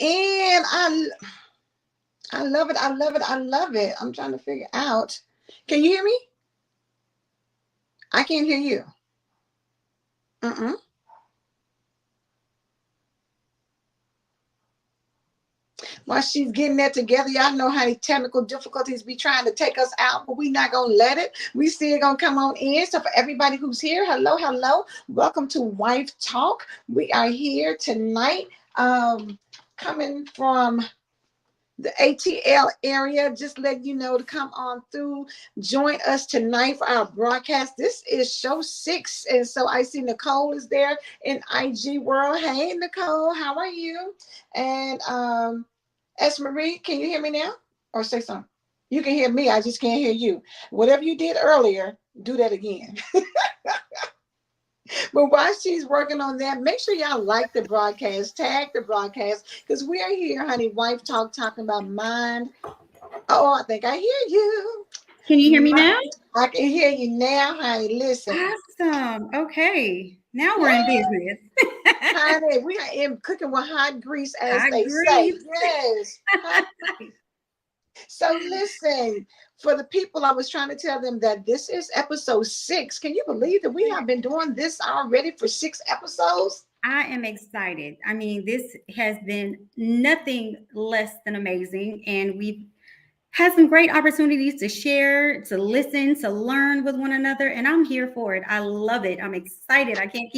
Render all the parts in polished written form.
And I love it. I love it. I love it. I'm trying to figure out. Can you hear me? I can't hear you. Mm-mm. While she's getting that together, y'all know how the technical difficulties be trying to take us out, but we not gonna let it. We still gonna come on in. So for everybody who's here, hello, hello. Welcome to Wife Talk. We are here tonight, coming from the ATL area. Just let you know to come on through. Join us tonight for our broadcast. This is show 6. And so I see Nicole is there in IG World. Hey, Nicole, how are you? And S. Marie, can you hear me now? Or say something? You can hear me. I just can't hear you. Whatever you did earlier, do that again. But while she's working on that, make sure y'all like the broadcast, tag the broadcast, because we are here, honey, Wife Talk, talking about mind. Oh, I think I hear you. Can you hear me now? I can hear you now, honey. Listen. Awesome. Okay. Now we're in business. Honey, we are in cooking with hot grease, as I they say. agree. Yes. So listen, for the people, I was trying to tell them that this is episode 6. Can you believe that we have been doing this already for 6 episodes? I am excited. I mean, this has been nothing less than amazing. And we've had some great opportunities to share, to listen, to learn with one another. And I'm here for it. I love it. I'm excited. I can't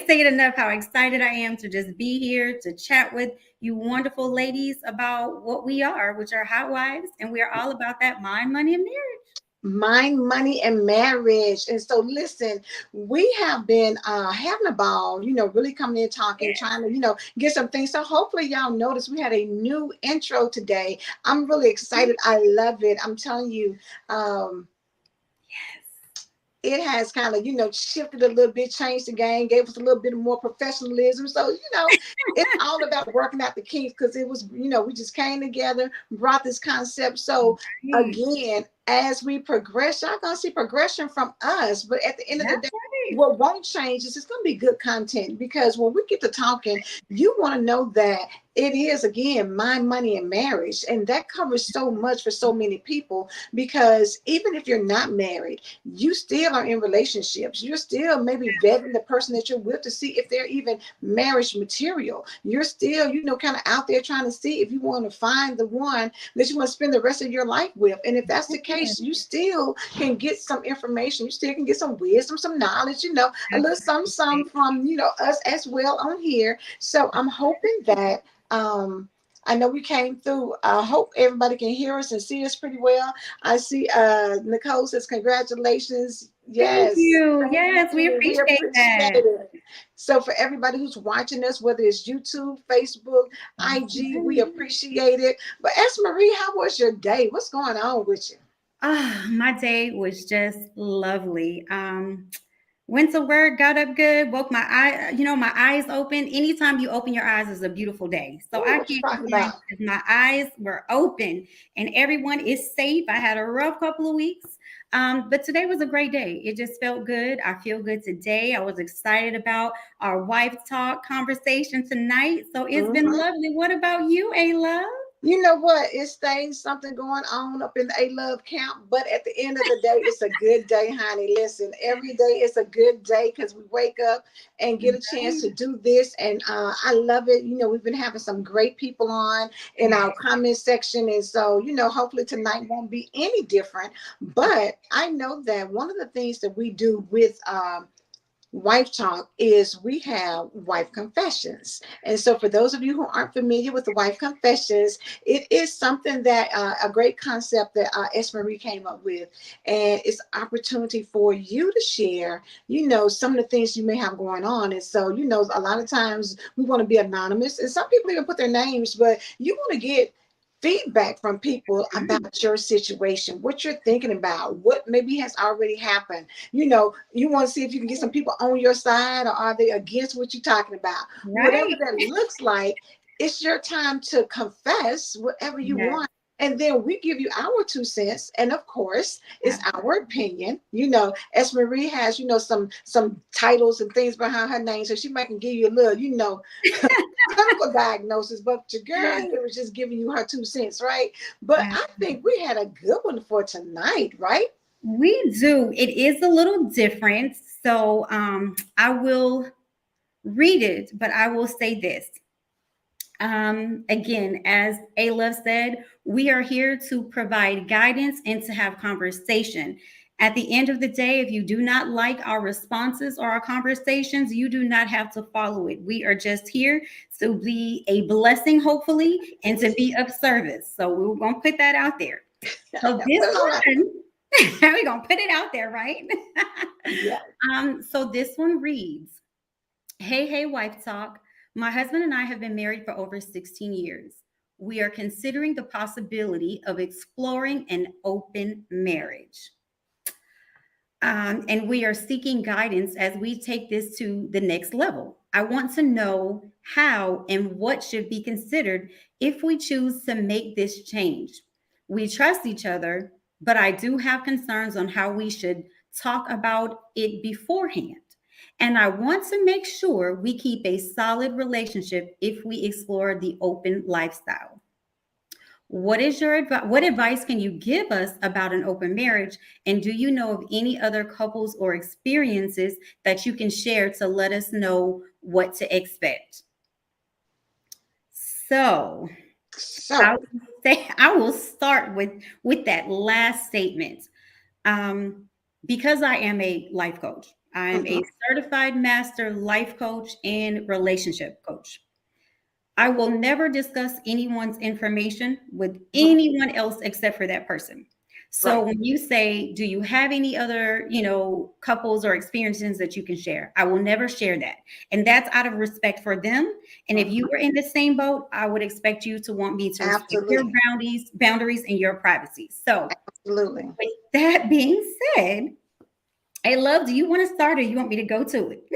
say it enough how excited I am to just be here to chat with you wonderful ladies about what we are, which are hot wives. And we are all about that mind, money, and marriage. Mind, money, and marriage. And so listen, we have been having a ball, really coming in talking, Yes. trying to, get some things. So hopefully y'all notice we had a new intro today. I'm really excited. I love it. I'm telling you. It has kind of, shifted a little bit, changed the game, gave us a little bit more professionalism. So, it's all about working out the kinks, because it was, we just came together, brought this concept. So Right. again, as we progress, y'all gonna see progression from us. But at the end of the That's day, right. what won't change is it's gonna be good content, because when we get to talking, you want to know that it is, again, mind, money, and marriage. And that covers so much for so many people, because even if you're not married, you still are in relationships. You're still maybe vetting the person that you're with to see if they're even marriage material. You're still, kind of out there trying to see if you want to find the one that you want to spend the rest of your life with. And if that's the case, you still can get some information. You still can get some wisdom, some knowledge, a little some from, us as well on here. So I'm hoping that I know we came through. I hope everybody can hear us and see us pretty well. I see Nicole says congratulations. Thank Yes, you. thank Yes, we you. We appreciate appreciate that. it. So for everybody who's watching us, whether it's YouTube, Facebook, IG, we appreciate it. But ask Marie, how was your day? What's going on with you? My day was just lovely. Went to work, got up good, woke my eyes open. Anytime you open your eyes is a beautiful day. So Ooh, I what you can't talking complain about? because my eyes were open and everyone is safe. I had a rough couple of weeks. But today was a great day. It just felt good. I feel good today. I was excited about our wife talk conversation tonight. So it's been Mhm. lovely. What about you, Ayla? You know what? It stays something going on up in the A Love camp, but at the end of the day, it's a good day, honey. Listen, every day is a good day, because we wake up and get a chance to do this, and I love it. We've been having some great people on in our comment section, and so hopefully tonight won't be any different. But I know that one of the things that we do with Wife Talk is we have wife confessions. And so for those of you who aren't familiar with the wife confessions, it is something that a great concept that S. Marie came up with. And it's opportunity for you to share, some of the things you may have going on. And so, a lot of times we want to be anonymous, and some people even put their names, but you want to get feedback from people about your situation, what you're thinking about, what maybe has already happened. You want to see if you can get some people on your side, or are they against what you're talking about. Whatever Right. that looks like, it's your time to confess whatever you Yes. want. And then we give you our 2 cents, and of course it's our opinion. As Marie has, some titles and things behind her name, so she might can give you a little, clinical diagnosis, but your girl here was just giving you her 2 cents, right? But I think we had a good one for tonight, right? We do. It is a little different. So I will read it, but I will say this. Again, as A Love said, we are here to provide guidance and to have conversation. At the end of the day, if you do not like our responses or our conversations, you do not have to follow it. We are just here to be a blessing, hopefully, and to be of service. So we're going to put that out there. So this one, we're going to put it out there, right? Yeah. So this one reads, Hey, Wife Talk. My husband and I have been married for over 16 years. We are considering the possibility of exploring an open marriage. And we are seeking guidance as we take this to the next level. I want to know how and what should be considered if we choose to make this change. We trust each other, but I do have concerns on how we should talk about it beforehand. And I want to make sure we keep a solid relationship if we explore the open lifestyle. What is your advice? What advice can you give us about an open marriage? And do you know of any other couples or experiences that you can share to let us know what to expect? So I So, would say I will start with that last statement. Because I am a life coach, I'm mhm, a certified master life coach and relationship coach. I will never discuss anyone's information with mhm, anyone else except for that person. So right. when you say, do you have any other, couples or experiences that you can share? I will never share that. And that's out of respect for them. And if you Mhm, were in the same boat, I would expect you to want me to respect your absolutely. boundaries and your privacy. So Absolutely. with that being said, hey, love, do you want to start or you want me to go to it?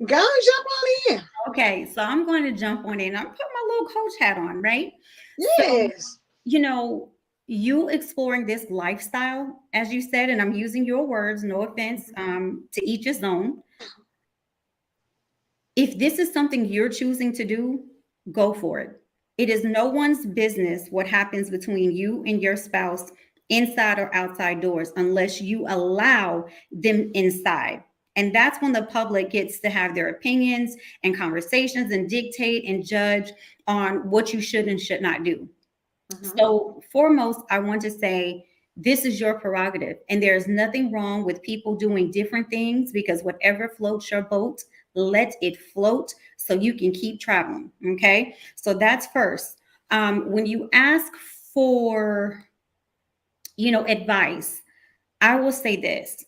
Go and jump on in. Okay, so I'm going to jump on in. I'm putting my little coach hat on, right? So, Yes. you know, you exploring this lifestyle, as you said, and I'm using your words, no offense, to each his own. If this is something you're choosing to do, go for it. It is no one's business what happens between you and your spouse inside or outside doors unless you allow them inside. And that's when the public gets to have their opinions and conversations and dictate and judge on what you should and should not do. Mhm, So, foremost, I want to say this is your prerogative, and there's nothing wrong with people doing different things because whatever floats your boat, let it float so you can keep traveling. Okay. So, that's first. When you ask for, advice, I will say this.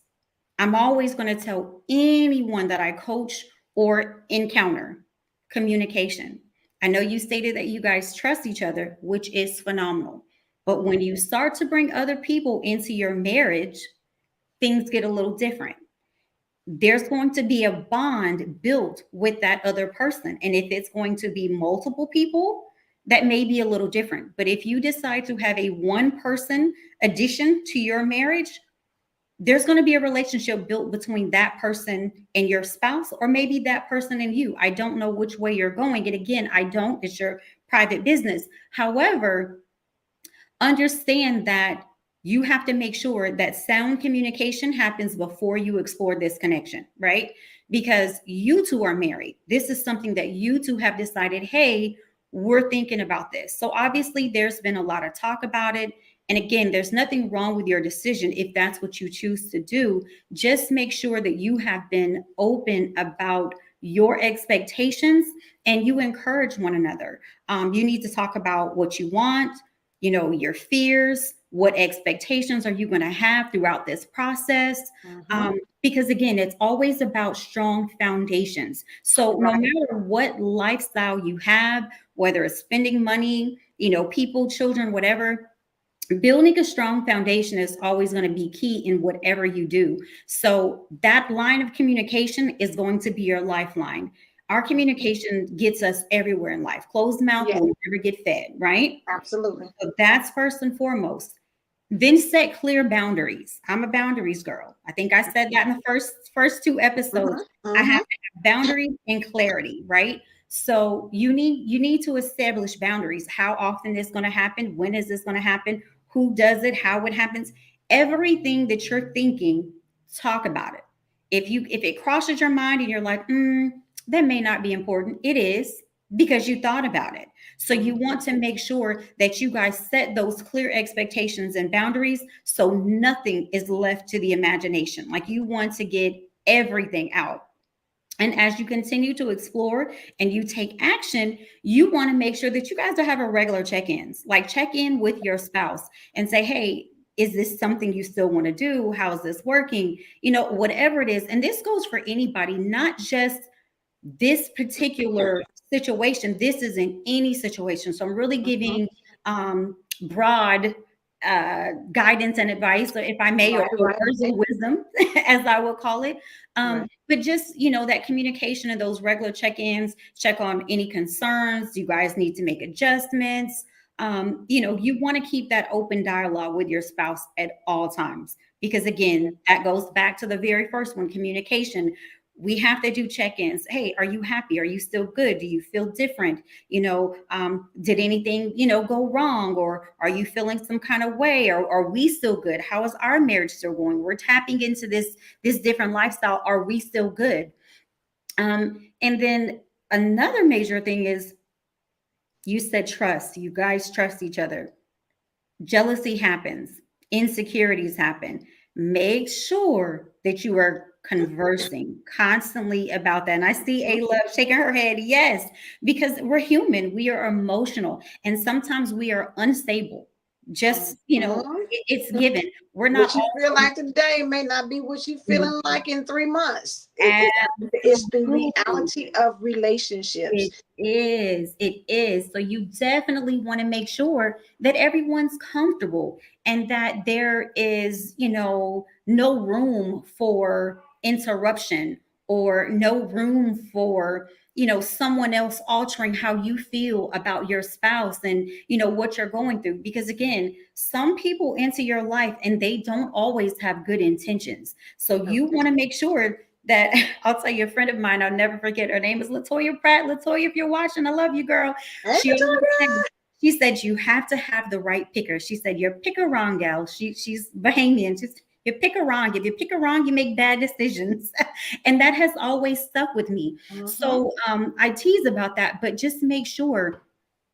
I'm always going to tell anyone that I coach or encounter communication. I know you stated that you guys trust each other, which is phenomenal. But when you start to bring other people into your marriage, things get a little different. There's going to be a bond built with that other person. And if it's going to be multiple people, that may be a little different. But if you decide to have a one person addition to your marriage, there's going to be a relationship built between that person and your spouse, or maybe that person and you. I don't know which way you're going. And again, I don't, it's your private business. However, understand that you have to make sure that sound communication happens before you explore this connection, right? Because you two are married. This is something that you two have decided, hey, we're thinking about this. So obviously, there's been a lot of talk about it. And again, there's nothing wrong with your decision if that's what you choose to do. Just make sure that you have been open about your expectations and you encourage one another. You need to talk about what you want, your fears, what expectations are you going to have throughout this process. mhm. Because again, it's always about strong foundations. So no Right. matter what lifestyle you have, whether it's spending money, people, children, whatever, building a strong foundation is always going to be key in whatever you do. So that line of communication is going to be your lifeline. Our communication gets us everywhere in life. Closed mouth Yeah, will never get fed, right? absolutely. So that's first and foremost. Then set clear boundaries. I'm a boundaries girl. I think I said that in the first two episodes. Hmm. I have Hmm. to have boundaries and clarity, right? So you need to establish boundaries. How often is going to happen? When is this going to happen? Who does it? How it happens? Everything that you're thinking, talk about it. If it crosses your mind and you're like, that may not be important, it is because you thought about it. So you want to make sure that you guys set those clear expectations and boundaries so nothing is left to the imagination. Like you want to get everything out. And as you continue to explore and you take action, you want to make sure that you guys are having regular check-ins. Like check in with your spouse and say, "Hey, is this something you still want to do? How's this working?" Whatever it is. And this goes for anybody, not just this particular situation. This is in any situation. So I'm really Hmm. giving broad guidance and advice, if I may, or Right, right, words of right, wisdom, as I will call it. right. But just, that communication and those regular check-ins, check on any concerns. You guys need to make adjustments. You want to keep that open dialogue with your spouse at all times. Because again, that goes back to the very first one, communication. We have to do check-ins. Hey, are you happy? Are you still good? Do you feel different? Did anything go wrong, or are you feeling some kind of way, or are we still good? How is our marriage still going? We're tapping into this different lifestyle. Are we still good? And then another major thing is, you said trust. You guys trust each other. Jealousy happens, insecurities happen. Make sure that you are conversing constantly about that. And I see Mhm. A Love shaking her head. Yes, because we're human, we are emotional, and sometimes we are unstable. Just, Mhm. it's given. We're not What you feel always like today may not be what you feeling like in 3 months. It's the absolutely. reality of relationships. It is. It is. So you definitely want to make sure that everyone's comfortable and that there is, no room for interruption, or no room for, someone else altering how you feel about your spouse and, what you're going through. Because again, some people enter your life and they don't always have good intentions. So you Okay. want to make sure that I'll tell you, a friend of mine, I'll never forget. Her name is Latoya Pratt. Latoya, if you're watching, I love you, girl. Hey, She always Latoya. said, she said, you have to have the right picker. She said, you're picker wrong, gal. She's Bahamian. You pick her wrong. If you pick her wrong, you make bad decisions. And that has always stuck with me. Mhm. So I tease about that, but just make sure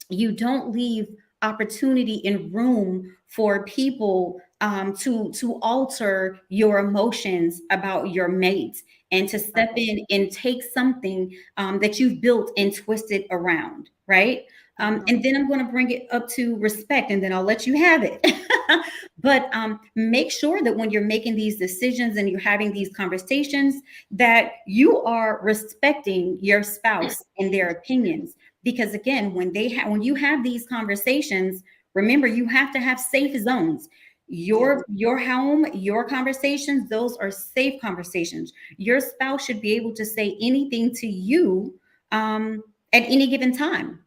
you don't leave opportunity and room for people to alter your emotions about your mate, and to step Right. in and take something that you've built and twist it around, right? Mhm. And then I'm going to bring it up to respect, and then I'll let you have it. But make sure that when you're making these decisions and you're having these conversations, that you are respecting your spouse and their opinions. Because again, when you have these conversations, remember, you have to have safe zones. Yeah. Your home, your conversations, those are safe conversations. Your spouse should be able to say anything to you at any given time.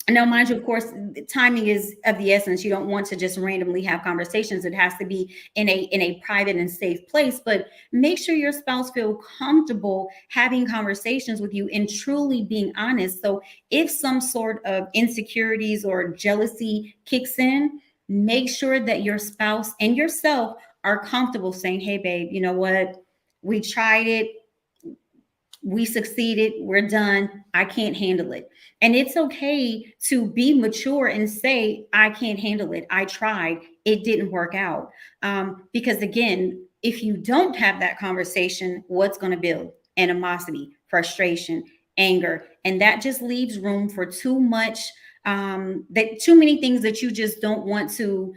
Now, mind you, of course, timing is of the essence. You don't want to just randomly have conversations. It has to be in a private and safe place. But make sure your spouse feel comfortable having conversations with you and truly being honest. So if some sort of insecurities or jealousy kicks in, make sure that your spouse and yourself are comfortable saying, "Hey, babe, you know what? We tried it, we succeeded, we're done, I can't handle it." And it's okay to be mature and say, "I can't handle it, I tried, it didn't work out." Because again, if you don't have that conversation, what's going to build? Animosity, frustration, anger. And that just leaves room for too much, that too many things that you just don't want to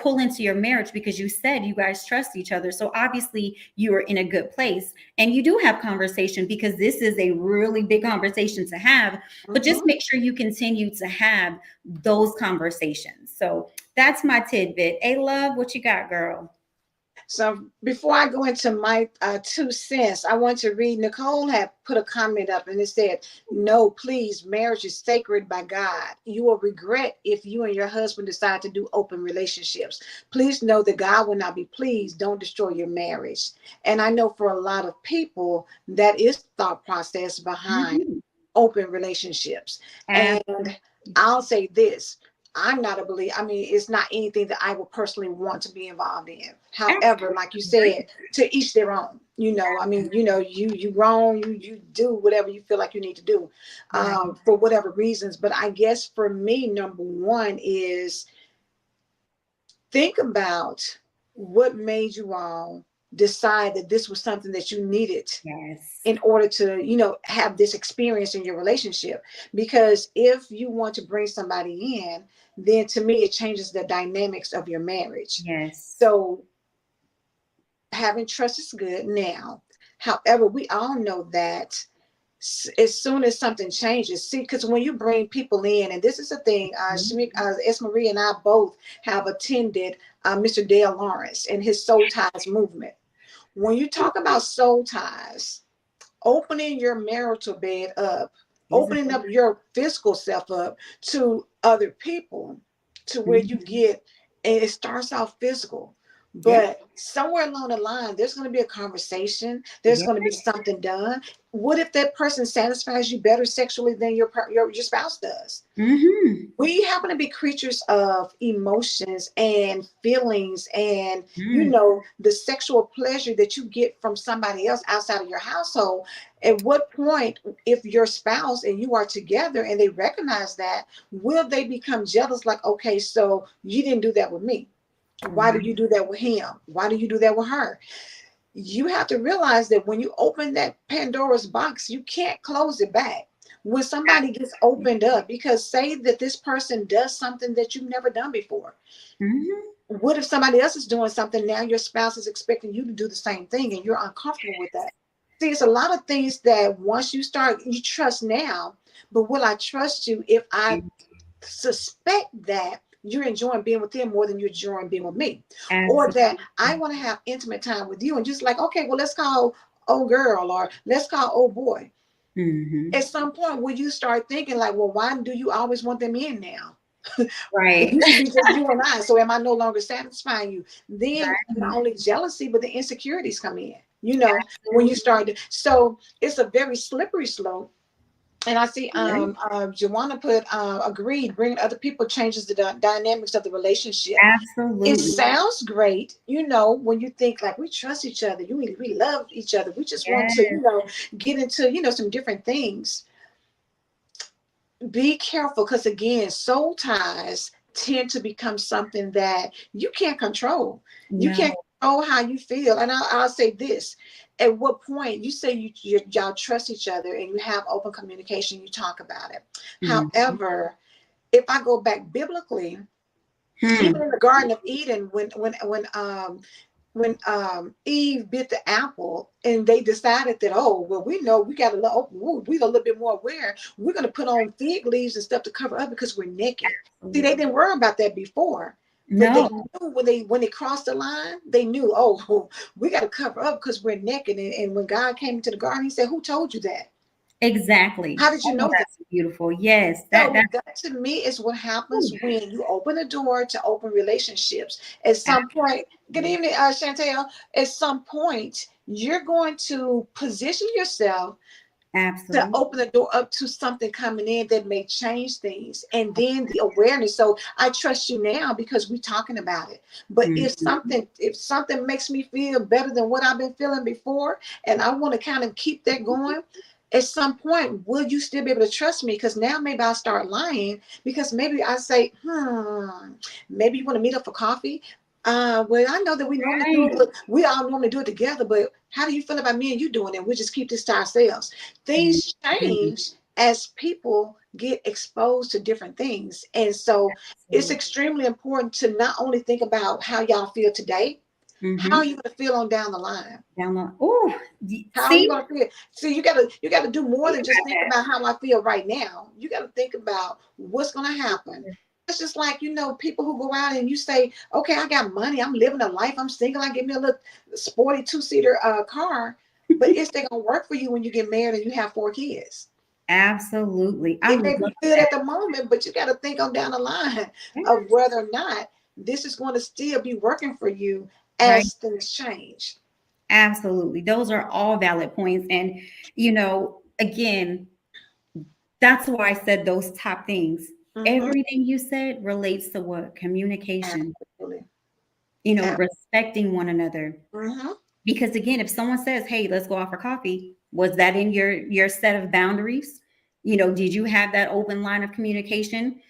pull into your marriage, because you said you guys trust each other. So obviously you are in a good place and you do have conversation, because this is a really big conversation to have. But just Mhm. make sure you continue to have those conversations. So that's my tidbit. Hey, love, what you got, girl? So before I go into my 2 cents, I want to read. Nicole had put a comment up and it said, "No, please, marriage is sacred by God. You will regret if you and your husband decide to do open relationships. Please know that God will not be pleased. Don't destroy your marriage." And I know for a lot of people, that is the thought process behind Mhm. open relationships. And I'll say this. I'm not a believer. I mean, it's not anything that I would personally want to be involved in. However, like you said, to each their own. I mean, you wrong, you do whatever you feel like you need to do, Right. for whatever reasons. But I guess for me, number one is think about what made you all decide that this was something that you needed Yes. in order to have this experience in your relationship. Because if you want to bring somebody in, then to me it changes the dynamics of your marriage. Yes. So having trust is good now. However, we all know that as soon as something changes, see, because when you bring people in, and this is a thing, Marie and I both have attended Mr. Dale Lawrence and his soul ties movement. When you talk about soul ties, opening your marital bed up, Is it? opening up your physical self up to other people, to where you Mhm. get, and it starts off physical. Yeah. But somewhere along the line, there's going to be a conversation. There's Yeah. going to be something done. What if that person satisfies you better sexually than your spouse does? Mm-hmm. We happen to be creatures of emotions and feelings, and Mm. the sexual pleasure that you get from somebody else outside of your household. At what point, if your spouse and you are together and they recognize that, will they become jealous? Like, okay, so you didn't do that with me, why do Right. you do that with him? Why do you do that with her? You have to realize that when you open that Pandora's box, you can't close it back. When somebody gets opened up, because say that this person does something that you've never done before. Mm-hmm. What if somebody else is doing something now? Your spouse is expecting you to do the same thing and you're uncomfortable with that. See, it's a lot of things that once you start, you trust now, but will I trust you if I suspect that you're enjoying being with him more than you're enjoying being with me, or that I Absolutely. want to have intimate time with you, and just like, okay, well, let's call old girl or let's call old boy. Mm-hmm. At some point, will you start thinking like, well, why do you always want them in now? It Right. used to be just you and I, so am I no longer satisfying you? Then not Right. only jealousy, but the insecurities come in. When you Absolutely. start to, so it's a very slippery slope. And I see Joanna put agreed, bringing other people changes the dynamics of the relationship. It Absolutely. sounds great, when you think like we trust each other, we love each other, we just want to, Yes. get into, some different things. Be careful, because again, soul ties tend to become something that you can't control. You can't No. control how you feel. And I'll say this: at what point you say y'all trust each other and you have open communication, you talk about it. Mm-hmm. However, if I go back biblically, Hmm. even in the Garden of Eden, when Eve bit the apple and they decided that, oh well, we know we got we a little bit more aware, we're going to put on fig leaves and stuff to cover up because we're naked. See, they didn't worry about that before, but they No. knew when they crossed the line, they knew, oh, we got to cover up because we're naked. And when God came into the garden, he said, who told you that? Exactly. How did you Oh, know that? that's beautiful. Yes. That So that to me is what happens ooh, when you open the door to open relationships. At some point, good absolutely. evening, Chantel. At some point, you're going to position yourself to Absolutely. open the door up to something coming in that may change things. And then the awareness. So I trust you now because we're talking about it. But Mhm. if something makes me feel better than what I've been feeling before, and I want to kind of keep that going, at some point, will you still be able to trust me? Because now maybe I'll start lying, because maybe I say, maybe you want to meet up for coffee. Well, I know that we normally do it, Right. but we all normally do it together. But how do you feel about me and you doing it? We just keep this to ourselves. Things Mhm. change as people get exposed to different things. And so it's Absolutely. extremely important to not only think about how y'all feel today, how are Mhm. you going to feel on down the line? Down the oh, How are you see? going to feel? See, you gotta do more You than just got think that. about how I feel right now. You got to think about what's going to happen It's just like, people who go out and you say, okay, I got money, I'm living a life, I'm single, I get me a little sporty two-seater car, but it's they gonna work for you when you get married and you have 4 kids. Absolutely. I It love may be good that. at the moment, but you got to think on down the line Yeah, of whether or not this is going to still be working for you right. as things change. Absolutely. Those are all valid points. And, again, that's why I said those top things. Mm-hmm. Everything you said relates to what? Communication, Absolutely. respecting one another. Mm-hmm. Because again, if someone says, "Hey, let's go out for coffee," was that in your set of boundaries? Did you have that open line of communication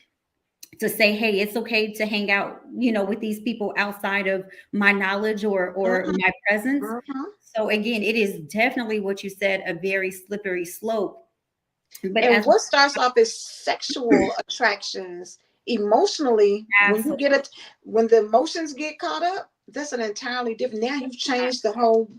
to say, "Hey, it's okay to hang out, with these people outside of my knowledge or Mm-hmm. my presence?" Mm-hmm. So again, it is definitely what you said, a very slippery slope. But And as what starts off as sexual attractions, emotionally, absolutely, when the emotions get caught up, that's an entirely different. Now you've changed the whole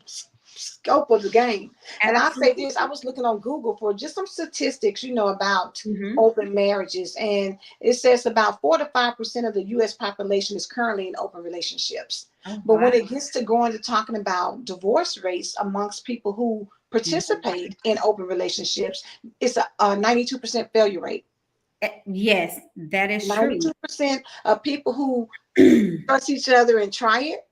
scope of the game. And I say absolutely, this, I was looking on Google for just some statistics, about hmm, open marriages, and it says about 4 to 5% of the U.S. population is currently in open relationships. oh But wow, when it gets to going to talking about divorce rates amongst people who mhm. participate in open relationships, it's a 92% failure rate. Yes, that is true. 92% of people who trust each other and try it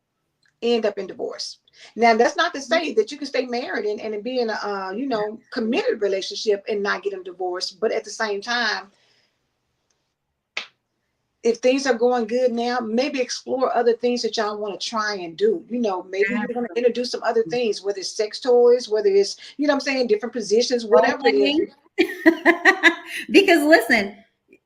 end up in divorce. Now, that's not to say that you can stay married and be in a committed relationship and not get them divorced. But at the same time, if things are going good now, maybe explore other things that y'all want to try and do. Maybe you're going to introduce some other things, whether it's sex toys, whether it's, what I'm saying, different positions, Role whatever it is. playing. Because listen,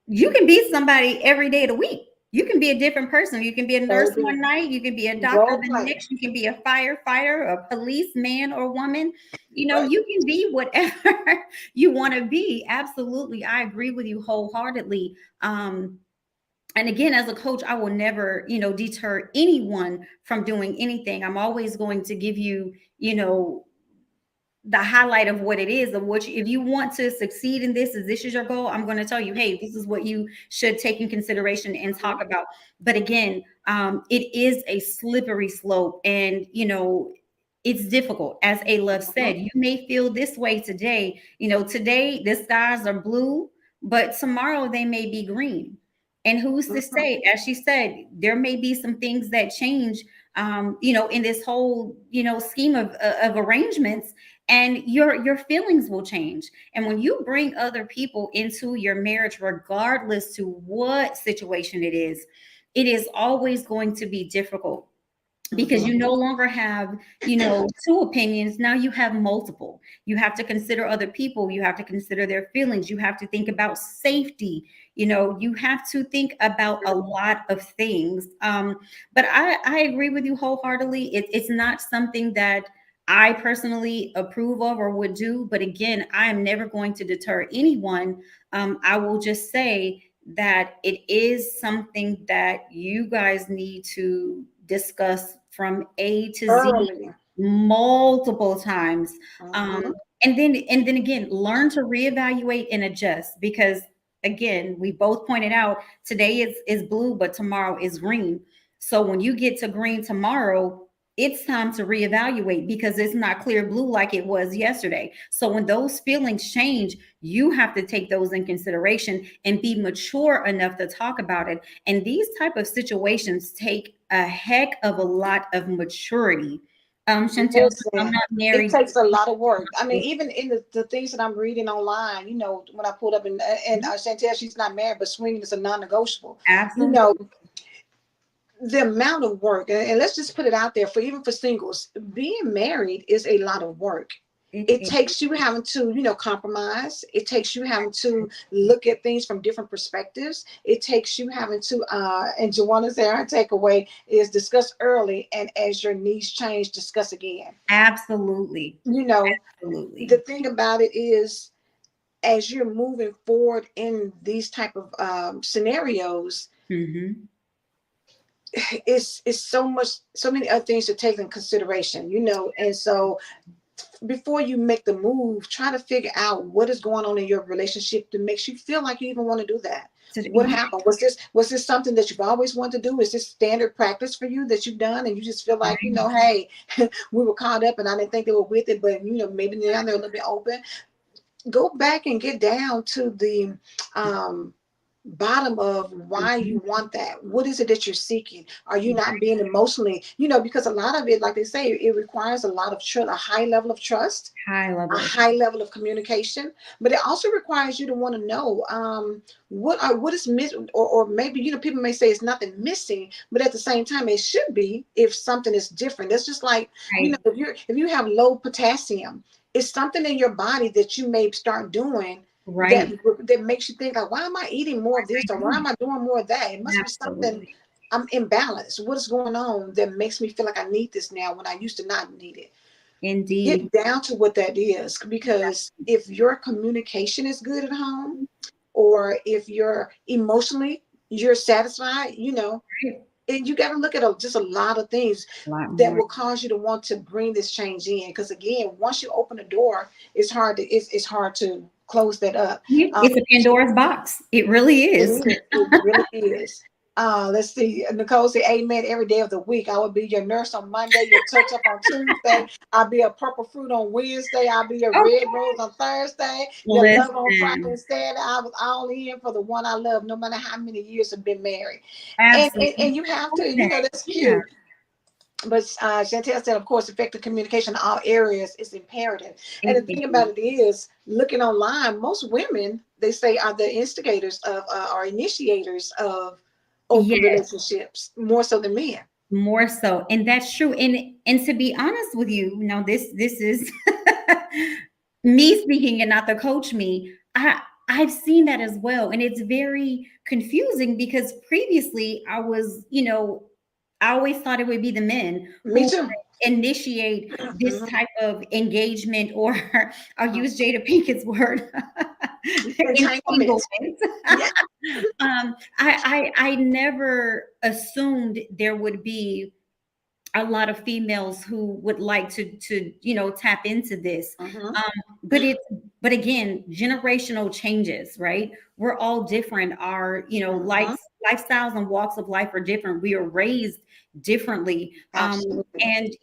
you can be somebody every day of the week. You can be a different person. You can be a nurse Baby, one night. You can be a doctor role the play. next. You can be a firefighter, a policeman or woman. Right. You can be whatever you want to be. Absolutely. I agree with you wholeheartedly. And again, as a coach, I will never, deter anyone from doing anything. I'm always going to give you, the highlight of what it is, of what if you want to succeed in this, is this is your goal, I'm going to tell you, hey, this is what you should take in consideration and talk Mhm. about. But again, it is a slippery slope, and it's difficult. As A Love Mhm. said, you may feel this way today. Today the skies are blue, but tomorrow they may be green. And who's to Mhm. say? As she said, there may be some things that change, in this whole, scheme of arrangements, and your feelings will change. And when you bring other people into your marriage, regardless to what situation it is always going to be difficult, because you no Mhm. longer have, two opinions. Now you have multiple. You have to consider other people, you have to consider their feelings, you have to think about safety, you have to think about a lot of things. But I agree with you wholeheartedly. It's not something that I personally approve of or would do. But again, I am never going to deter anyone. I will just say that it is something that you guys need to discuss from A to Z Early. multiple times. Um, Mhm. and then again, learn to reevaluate and adjust, because again, we both pointed out today is blue, but tomorrow is green. So when you get to green tomorrow, it's time to reevaluate, because it's not clear blue like it was yesterday. So when those feelings change, you have to take those in consideration and be mature enough to talk about it. And these type of situations take a heck of a lot of maturity. Chantel, since I'm Listen, not it married. takes a lot of work. I mean, even in the things that I'm reading online, when I pulled up and Chantel, she's not married, but swinging is a non-negotiable. You Absolutely. know, the amount of work, and let's just put it out there for even for singles, being married is a lot of work. It It takes you having to compromise. It takes you having to look at things from different perspectives. It takes you having to and Joanna's there, her takeaway is discuss early, and as your needs change, discuss again. absolutely. you know the Absolutely. thing about it is, as you're moving forward in these type of scenarios, Hmm. it's so many other things to take in consideration, and so before you make the move, try to figure out what is going on in your relationship that makes you feel like you even want to do that. So, What happened? Was this something that you've always wanted to do? Is this standard practice for you that you've done and you just feel like, hey, we were caught up and I didn't think they were with it, but maybe now they're a little bit open. Go back and get down to the bottom of why you want that. What is it that you're seeking? Are you not being emotionally, because a lot of it, like they say, it requires a lot of trust, a high level of trust, high a level. high level of communication, but it also requires you to want to know what is missing, or maybe people may say it's nothing missing, but at the same time it should be if something is different. It's just like Right. if you have low potassium, it's something in your body that you may start doing that Right. that makes you think like, why am I eating more of this or why am I doing more of that? It must be something. Absolutely. I'm imbalanced. What is going on that makes me feel like I need this now when I used to not need it? Indeed. Get down to what that is, because if your communication is good at home, or if you're satisfied, Right. and you got to look at just a lot of things A lot that more. will cause you to want to bring this change in, because again, once you open the door, it's hard to close that up. Yeah, um, it's a Pandora's box. It really it is. is. It really is. Let's see. Nicole say, "Amen." Every day of the week, I will be your nurse on Monday, your touch up on Tuesday. I'll be a purple fruit on Wednesday. I'll be your red Okay. rose on Thursday. Your love on Friday Listen. and Saturday. I was all in for the one I love, no matter how many years have been married. And Absolutely. you have to. That's Yeah. cute. But Chantel said, of course, effective communication in all areas is imperative. And the Thank thing you. about it is, looking online, most women, they say, are the instigators of or initiators of open Yes, relationships more so than men. more so. And that's true. And to be honest with you, this is me speaking and not the coach me. I've seen that as well. And it's very confusing because previously I always thought it would be the men Me who too. initiate this Mhm. type of engagement, or I'll Mhm. use Jada Pinkett's word, Entanglement. entanglement. Yeah. I never assumed there would be a lot of females who would like to tap into this. Mhm. But but again, generational changes, right? We're all different. Our Mhm. lifestyles and walks of life are different. We are raised differently. Absolutely. And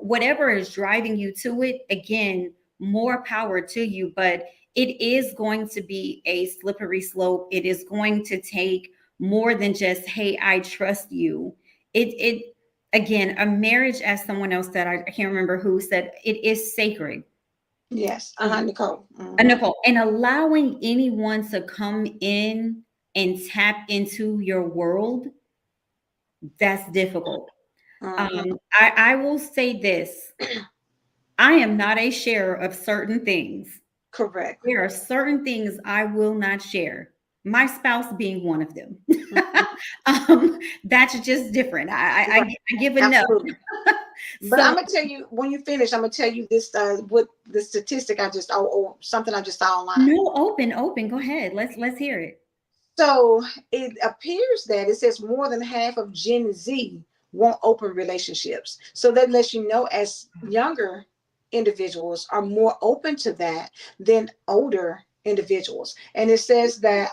whatever is driving you to it, again, more power to you. But it is going to be a slippery slope. It is going to take more than just, hey, I trust you. It again, a marriage, as someone else said, I can't remember who said, it is sacred. Yes. Nicole. Mhm. Nicole, and allowing anyone to come in and tap into your world, that's difficult. Mhm. I will say this: I am not a sharer of certain things. Correct. There are certain things I will not share. My spouse being one of them. Mhm. That's just different. Right. I give a no. Absolutely. But So I'm gonna tell you when you finish. I'm gonna tell you this. What the statistic I just or something I just saw online. no, open. Go ahead. Let's hear it. So it appears that it says more than half of Gen Z want open relationships. So that lets you know, as younger individuals are more open to that than older individuals. And it says that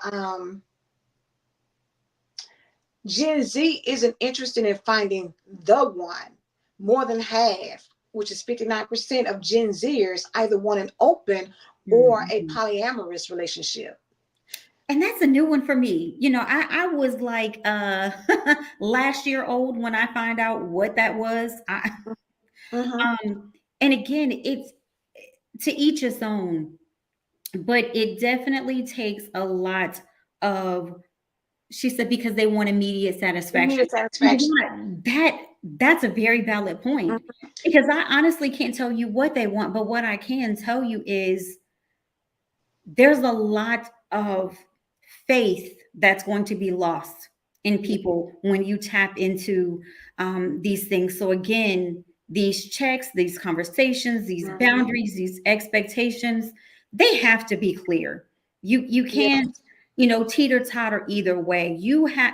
Gen Z isn't interested in finding the one. More than half, which is 59% of Gen Zers, either want an open or a Mhm. polyamorous relationship. And that's a new one for me. I was like last year old when I find out what that was. Mm-hmm. And again, it's to each his own, but it definitely takes a lot of, she said, because they want immediate satisfaction. Immediate You know satisfaction. what? That's a very valid point, because I honestly can't tell you what they want, but what I can tell you is there's a lot of faith that's going to be lost in Yeah. people when you tap into these things. So again, these checks, these conversations, these Mm-hmm. boundaries, these expectations, they have to be clear. You Yeah. can't teeter totter either way.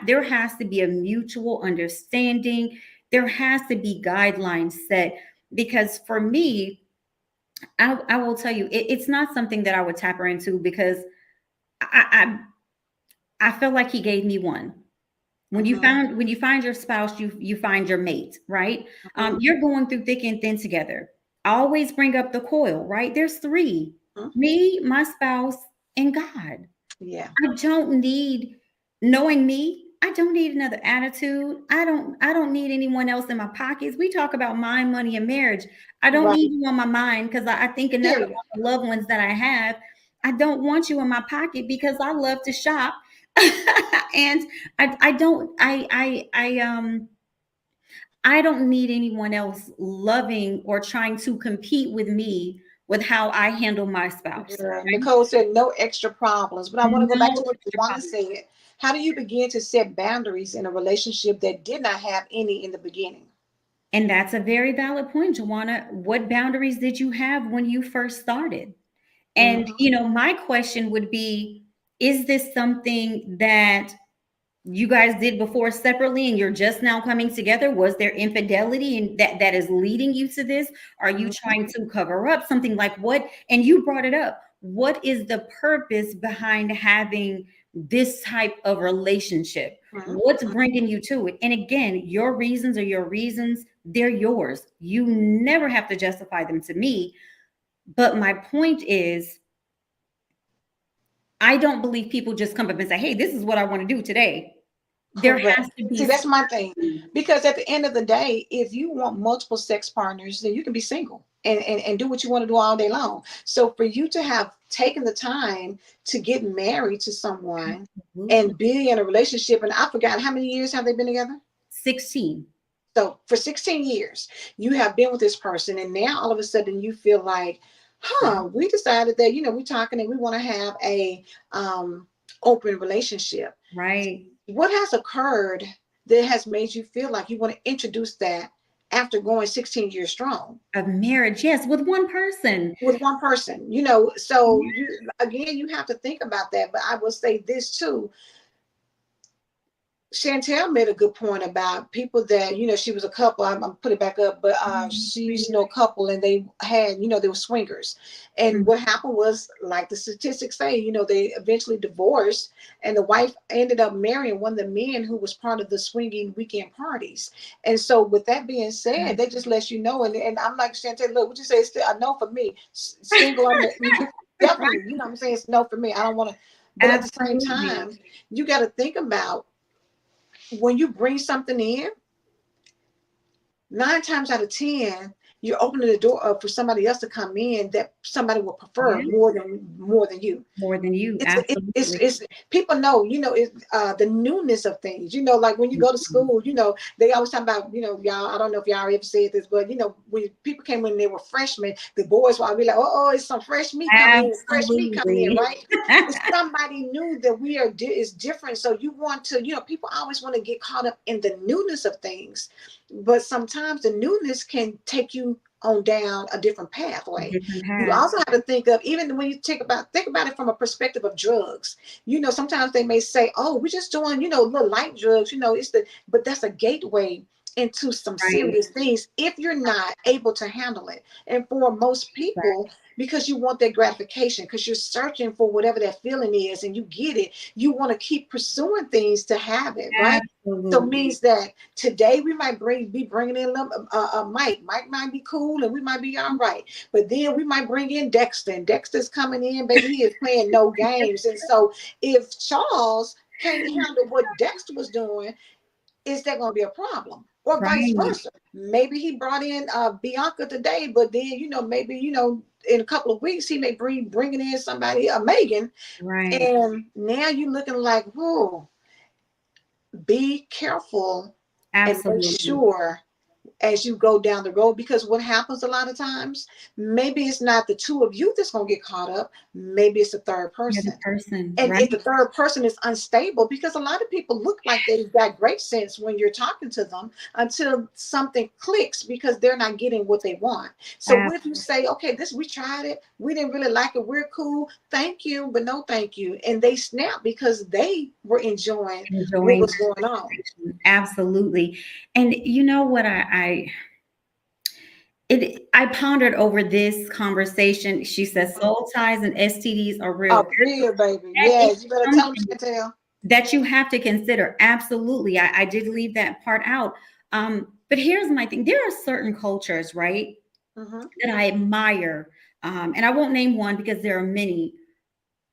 There has to be a mutual understanding. There has to be guidelines set, because for me, I will tell you, it's not something that I would tap her into because I, I feel like he gave me one. Mm-hmm. When you find your spouse, you find your mate, right? Mm-hmm. You're going through thick and thin together. I always bring up the coil, right? There's three: me, my spouse, and God. Yeah. I don't need, knowing me, I don't need another attitude. I don't need anyone else in my pockets. We talk about mind, money, and marriage. I don't Right. need you on my mind because I think enough Period. about the loved ones that I have. I don't want you in my pocket because I love to shop. And I don't I don't need anyone else loving or trying to compete with me with how I handle my spouse. Girl, Nicole said no extra problems, but I want to go back to No what extra Juana problem. said. How do you begin to set boundaries in a relationship that did not have any in the beginning? And that's a very valid point, Joanna. What boundaries did you have when you first started? And, Mm-hmm. my question would be, is this something that you guys did before separately and you're just now coming together? Was there infidelity and that is leading you to this? Are you Mm-hmm. trying to cover up something? Like what? And you brought it up. What is the purpose behind having this type of relationship? What's Mm-hmm. bringing you to it? And again, your reasons are your reasons. They're yours. You never have to justify them to me. But my point is, I don't believe people just come up and say, hey, this is what I want to do today. There has Correct. to See, be that's my thing. something. Because at the end of the day, if you want multiple sex partners, then you can be single and do what you want to do all day long. So for you to have taken the time to get married to someone Absolutely. and be in a relationship, and I forgot how many years have they been together? 16. So for 16 years, you have been with this person, and now all of a sudden you feel like, we decided that, we're talking and we want to have a open relationship. Right. What has occurred that has made you feel like you want to introduce that after going 16 years strong Of marriage, yes, with one person. with one person? So you again, you have to think about that. But I will say this too. Chantel made a good point about people that, she was a couple. I'm put it back up, but she used to know a couple and they had, they were swingers. And Mhm. what happened was, like the statistics say, they eventually divorced and the wife ended up marrying one of the men who was part of the swinging weekend parties. And so, with that being said, that just lets you know. And I'm like, Chantel, look, what you say is still a no for me. Single, definitely, what I'm saying, it's no for me. I don't want to. But at the same Absolutely. time, you got to think about when you bring something in, 9 times out of 10, you're opening the door up for somebody else to come in that somebody will prefer Yes, more than you. more than you. Absolutely. It's people know, the newness of things, like when you go to school, they always talk about, y'all, I don't know if y'all ever said this, but when people came when they were freshmen, the boys will be like, oh, it's some fresh meat coming in, Absolutely. right? It's somebody new that we are is different. So you want to, people always want to get caught up in the newness of things, but sometimes the newness can take you on down a different pathway. Different You paths. also have to think of, even when you think about it from a perspective of drugs. Sometimes they may say, "Oh, we're just doing, little light drugs." But that's a gateway into some Right. serious things if you're not able to handle it. And for most people, because you want that gratification, because you're searching for whatever that feeling is, and you get it, you want to keep pursuing things to have it, right? So it Absolutely. means that today we might be bringing in Mike. Mike might be cool, and we might be all right. But then we might bring in Dexter, and Dexter's coming in, baby. He is playing no games. And so if Charles can't handle what Dexter was doing, is that going to be a problem? Or vice Right. versa. Maybe he brought in Bianca today, but then, maybe, in a couple of weeks, he may be bringing in somebody, Megan. Right. And now you're looking like, whoa, be careful and make Absolutely. sure as you go down the road, because what happens a lot of times, maybe it's not the two of you that's going to get caught up, maybe it's a third You're the person. person, And right? if the third person is unstable, because a lot of people look like they've got great sense when you're talking to them until something clicks because they're not getting what they want. So what if you say, okay, this, we tried it, we didn't really like it, we're cool, thank you, but no thank you. And they snap because they were enjoying what Enjoying was going on. absolutely. And you know what, I I pondered over this conversation. She says Mhm. soul ties and STDs are real. Oh, real baby. That is Yes, you better tell them, something Chantel. that you have to consider. Absolutely. I did leave that part out. But here's my thing. There are certain cultures, right, Mm-hmm. that I admire. And I won't name one because there are many,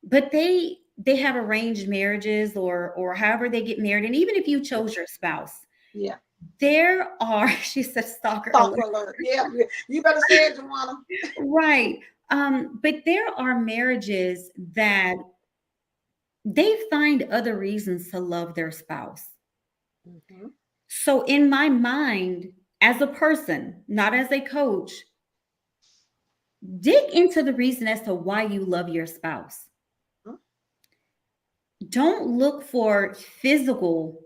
but they have arranged marriages or however they get married. And even if you chose your spouse, Yeah. there are, she said stalker alert. Stalker alert. Yeah, you better say it, Joanna. Right. But there are marriages that they find other reasons to love their spouse. Mm-hmm. So, in my mind, as a person, not as a coach, dig into the reason as to why you love your spouse. Don't look for physical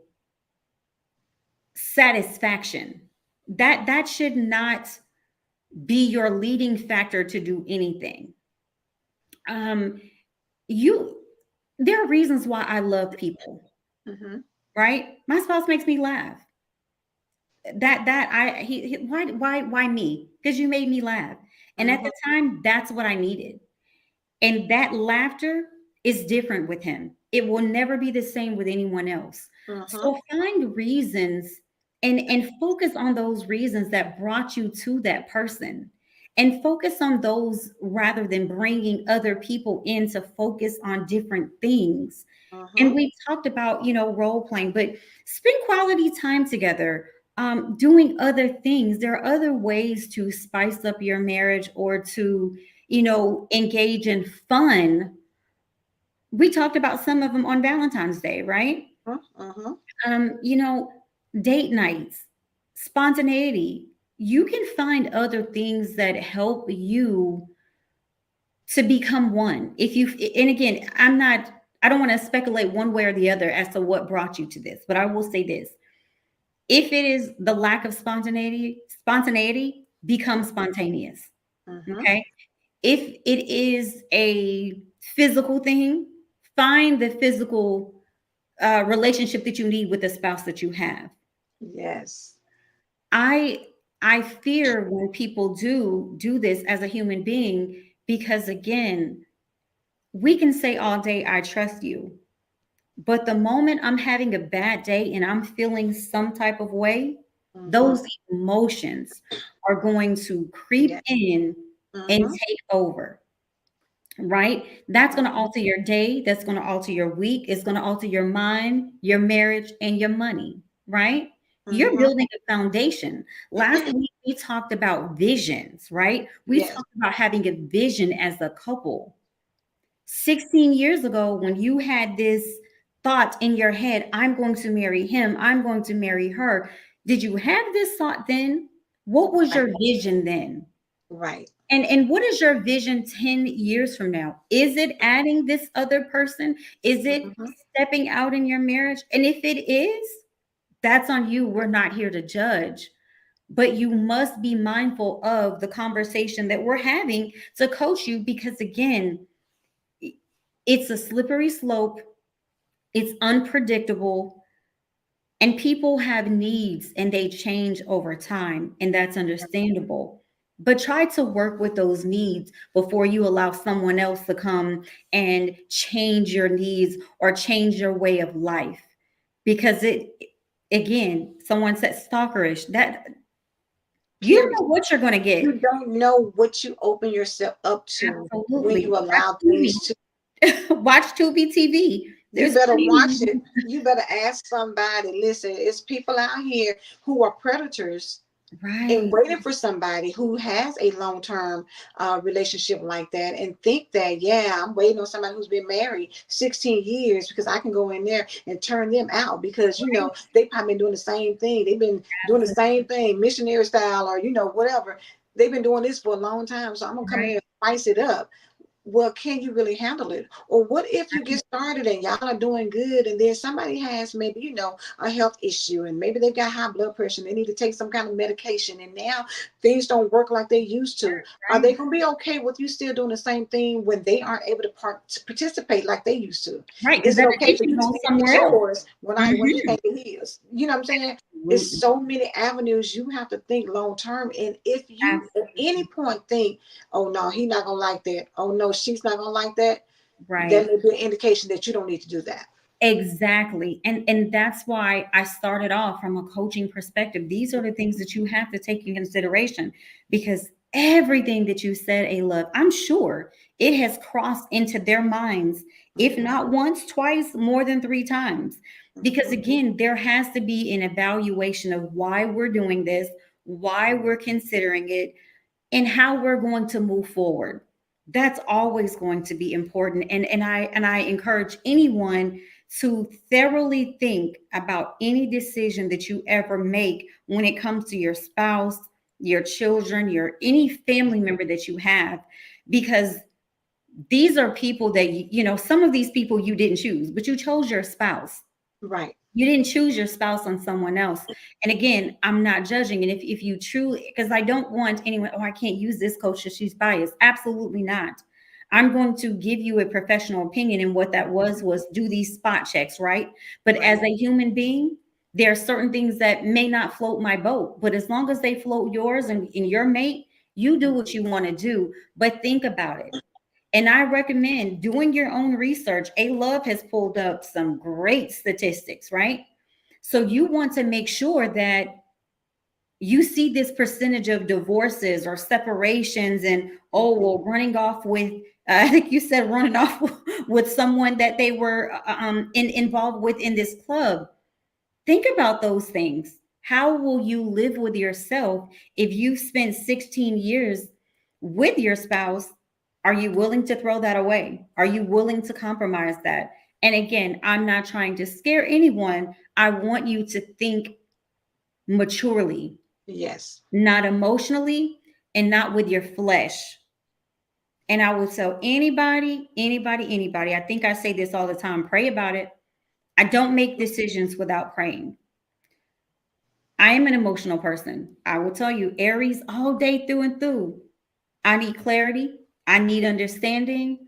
satisfaction. That should not be your leading factor to do anything. Um, you there are reasons why I love people, Mm-hmm. right? My spouse makes me laugh. That I he why me? Because you made me laugh. And at Mm-hmm. the time, that's what I needed. And that laughter is different with him. It will never be the same with anyone else. Mm-hmm. So find reasons and focus on those reasons that brought you to that person. And focus on those rather than bringing other people in to focus on different things. Mm-hmm. And we talked about, role playing, but spend quality time together, doing other things. There are other ways to spice up your marriage or to, engage in fun. We talked about some of them on Valentine's Day, right? Mm-hmm. Um, you know, Date nights, spontaneity. You can find other things that help you to become one. If you, and again, I don't want to speculate one way or the other as to what brought you to this, but I will say this. If it is the lack of spontaneity, become spontaneous. Mm-hmm. Okay. If it is a physical thing, find the physical relationship that you need with the spouse that you have. Yes. I I fear when people do this as a human being because again, we can say all day, I trust you. But the moment I'm having a bad day and I'm feeling some type of way, Mm-hmm. those emotions are going to creep Yeah. in and Mm-hmm. take over, right? That's going to Mm-hmm. alter your day. That's going to alter your week. It's going to alter your mind, your marriage, and your money, right? You're Mm-hmm. building a foundation. Last week, we talked about visions, right? We Yes. talked about having a vision as a couple. 16 years ago, when you had this thought in your head, I'm going to marry him, I'm going to marry her, did you have this thought then? What was Right. your vision then? Right. And what is your vision 10 years from now? Is it adding this other person? Is it Mm-hmm. stepping out in your marriage? And if it is, that's on you. We're not here to judge. But you must be mindful of the conversation that we're having to coach you because, again, it's a slippery slope, it's unpredictable, and people have needs and they change over time, and that's understandable. But try to work with those needs before you allow someone else to come and change your needs or change your way of life. Because again, someone said stalkerish, that you don't Period. know what you're going to You get. don't know what you open yourself up to when Absolutely. you allow things to. Watch Tubi TV. You There's better watch plenty. it. You better ask somebody. Listen, it's people out here who are predators and Right. waiting for somebody who has a long-term relationship like that and think that, yeah, I'm waiting on somebody who's been married 16 years because I can go in there and turn them out because, they probably been doing the same thing. They've been doing the same thing, missionary style or, whatever. They've been doing this for a long time. So I'm going to come in Right. here and spice it up. Well, can you really handle it? Or what if you get started and y'all are doing good and then somebody has maybe, a health issue and maybe they've got high blood pressure and they need to take some kind of medication and now things don't work like they used to. Are they Right. going to be okay with you still doing the same thing when they aren't able to participate like they used to? Right, because Is it that okay for addiction you to goes be at somewhere else. yours when he Mhm. can't get his? You know what I'm saying? It's Absolutely. so many avenues you have to think long term. And if you at any Absolutely. point think, oh no, he not gonna like that. Oh no, she's not gonna like that. That Right. may be an indication that you don't need to do that. Exactly. And that's why I started off from a coaching perspective. These are the things that you have to take in consideration because everything that you said, A Love, I'm sure it has crossed into their minds, if Mhm, not once, twice, more than three times. Because mhm. again, there has to be an evaluation of why we're doing this, why we're considering it, and how we're going to move forward. That's always going to be important. And I encourage anyone to thoroughly think about any decision that you ever make when it comes to your spouse, your children, your any family member that you have, because these are people that some of these people you didn't choose, but you chose your spouse. Right. You didn't choose your spouse on someone else. And again, I'm not judging. And if you truly, because I don't want anyone, oh, I can't use this coach because she's biased. Absolutely not. I'm going to give you a professional opinion. And what that was do these spot checks, right? But Right. as a human being, there are certain things that may not float my boat. But as long as they float yours and your mate, you do what you want to do. But think about it. And I recommend doing your own research. A Love has pulled up some great statistics, right? So you want to make sure that you see this percentage of divorces or separations and, oh, well, running off with, I think you said running off with someone that they were involved with in this club. Think about those things. How will you live with yourself if you've spent 16 years with your spouse? Are you willing to throw that away? Are you willing to compromise that? And again, I'm not trying to scare anyone. I want you to think maturely, Yes. not emotionally, and not with your flesh. And I will tell anybody, I think I say this all the time, pray about it. I don't make decisions without praying. I am an emotional person. I will tell you, Aries all day through and through. I need clarity. I need understanding.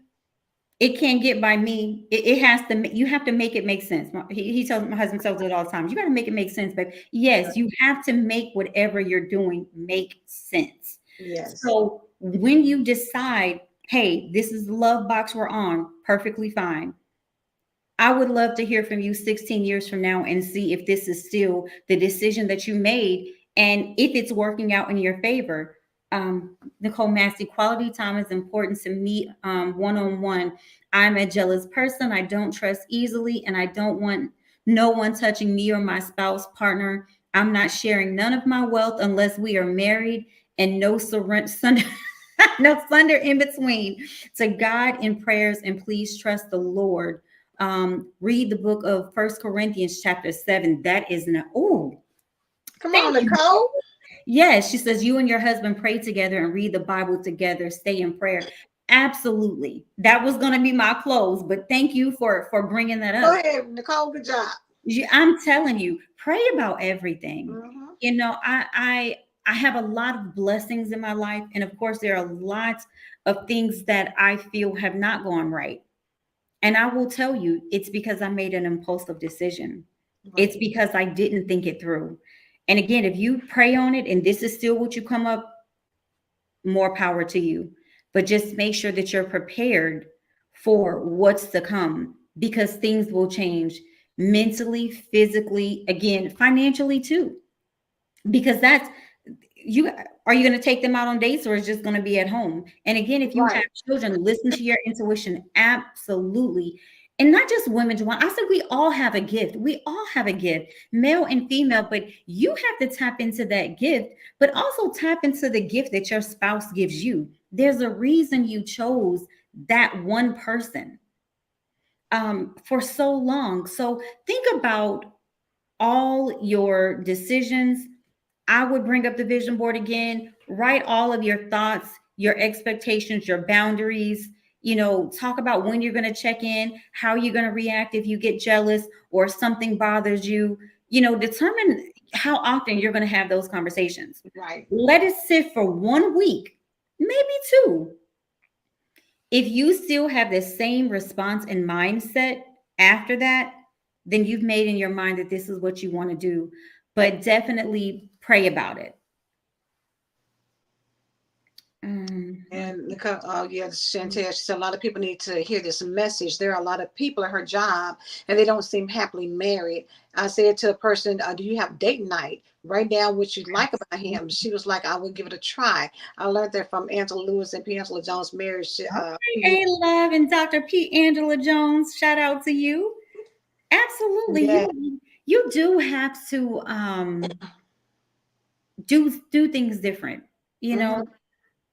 It can't get by me. It has to. You have to make it make sense. He tells my husband tells it all the time. You got to make it make sense, babe. Yes, you have to make whatever you're doing make sense. Yes. So when you decide, hey, this is the love box we're on, perfectly fine. I would love to hear from you 16 years from now and see if this is still the decision that you made and if it's working out in your favor. Nicole Massey, quality time is important to me one on one. I'm a jealous person. I don't trust easily, and I don't want no one touching me or my spouse partner. I'm not sharing none of my wealth unless we are married, and no surrender. No thunder in between. To God in prayers, and please trust the Lord. Read the book of First Corinthians chapter 7. That is an oh, Come on, thank you. Nicole. Yes, she says you and your husband pray together and read the Bible together, stay in prayer. Absolutely. That was going to be my close, but thank you for bringing that Go up. ahead, Nicole. Good job. I'm telling you, pray about everything. Hmm. You know, I have a lot of blessings in my life, and of course there are lots of things that I feel have not gone right. And I will tell you, it's because I made an impulsive decision. It's Right. because I didn't think it through. And again, if you pray on it and this is still what you come up, more power to you. But just make sure that you're prepared for what's to come because things will change mentally, physically, again, financially too. Because that's you are you going to take them out on dates or is just going to be at home? And again, if you have Right. children, listen to your intuition. Absolutely. And not just women, Juwan. I said we all have a gift. We all have a gift, male and female, but you have to tap into that gift, but also tap into the gift that your spouse gives you. There's a reason you chose that one person for so long. So think about all your decisions. I would bring up the vision board again, write all of your thoughts, your expectations, your boundaries, talk about when you're going to check in, how you're going to react if you get jealous or something bothers you, determine how often you're going to have those conversations. Right. Let it sit for 1 week, maybe two. If you still have the same response and mindset after that, then you've made in your mind that this is what you want to do. but definitely pray about it. Um, And Nicole, oh yeah, Chantel, she said a lot of people need to hear this message. There are a lot of people at her job and they don't seem happily married. I said to a person, do you have date night? Write down what you like about him. She was like, I will give it a try. I learned that from Angela Lewis and P. Angela Jones' marriage. A Love and Dr. P. Angela Jones, shout out to you. Absolutely, Yeah. you do have to do things different, you Mm-hmm. know.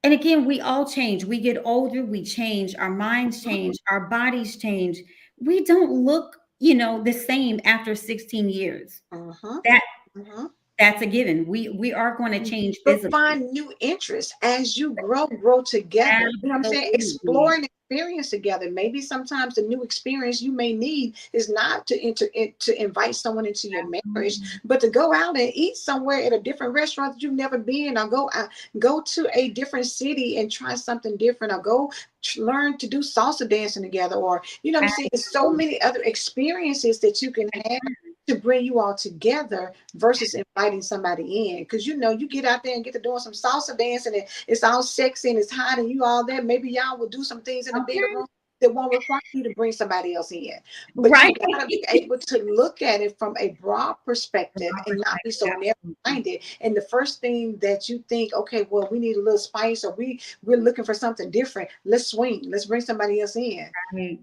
And again, we all change. We get older, we change, our minds change, our bodies change. We don't look, the same after 16 years. Mm-hmm. That Mm-hmm. that's a given. We are going to change But physically. find new interests as you grow together. You know what I'm saying? Explore Absolutely. and experience together. Maybe sometimes the new experience you may need is not to invite someone into your marriage, but to go out and eat somewhere at a different restaurant that you've never been, or go to a different city and try something different, or go learn to do salsa dancing together, or you know what I'm saying? There's so Absolutely. many other experiences that you can have to bring you all together versus inviting somebody in. Because you get out there and get to doing some salsa dancing and it's all sexy and it's hot and you all there. Maybe y'all will do some things in the Okay. bedroom that won't require you to bring somebody else in. But you Right. gotta be able to look at it from a broad perspective and not be so narrow Absolutely. minded. And the first thing that you think, okay, well, we need a little spice or we're looking for something different. Let's swing. Let's bring somebody else in. Right.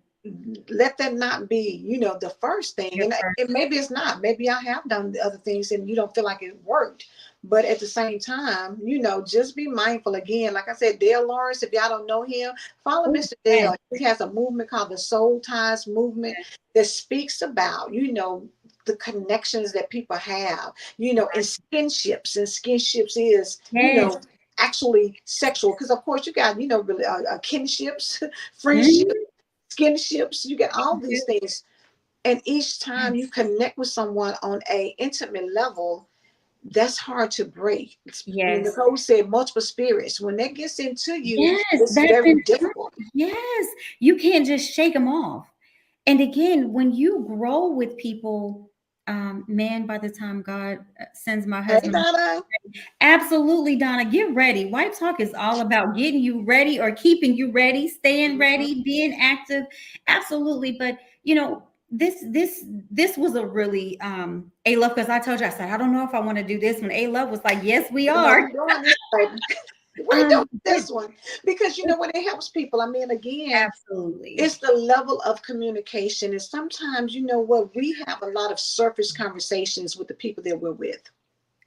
Let that not be, the first thing. Your And maybe it's not. Maybe I have done the other things and you don't feel like it worked. But at the same time, just be mindful again. Like I said, Dale Lawrence, if y'all don't know him, follow Oh, Mr. yes. Dale. He has a movement called the Soul Ties Movement that speaks about, the connections that people have, and skinships. And skinships is, Yes. actually sexual. Because of course you got, really kinships, friendships, Mhm. skinships, you get all these things. And each time you connect with someone on a intimate level, that's hard to break. When Yes. Nicole said multiple spirits, when that gets into you, Yes, it's that's very intense. difficult. Yes, you can't just shake them off. And again, when you grow with people, man, by the time God sends my Hey, husband, Donna. absolutely, Donna, get ready. White Talk is all about getting you ready or keeping you ready, staying Mhm. ready, being active. Absolutely. But this was a really A Love, because I told you, I said, I don't know if I want to do this one. A Love was like, yes, we No, are. we're doing this, baby. We're doing But this one because what it helps people. I mean, again, absolutely. it's the level of communication. And sometimes, what, we have a lot of surface conversations with the people that we're with.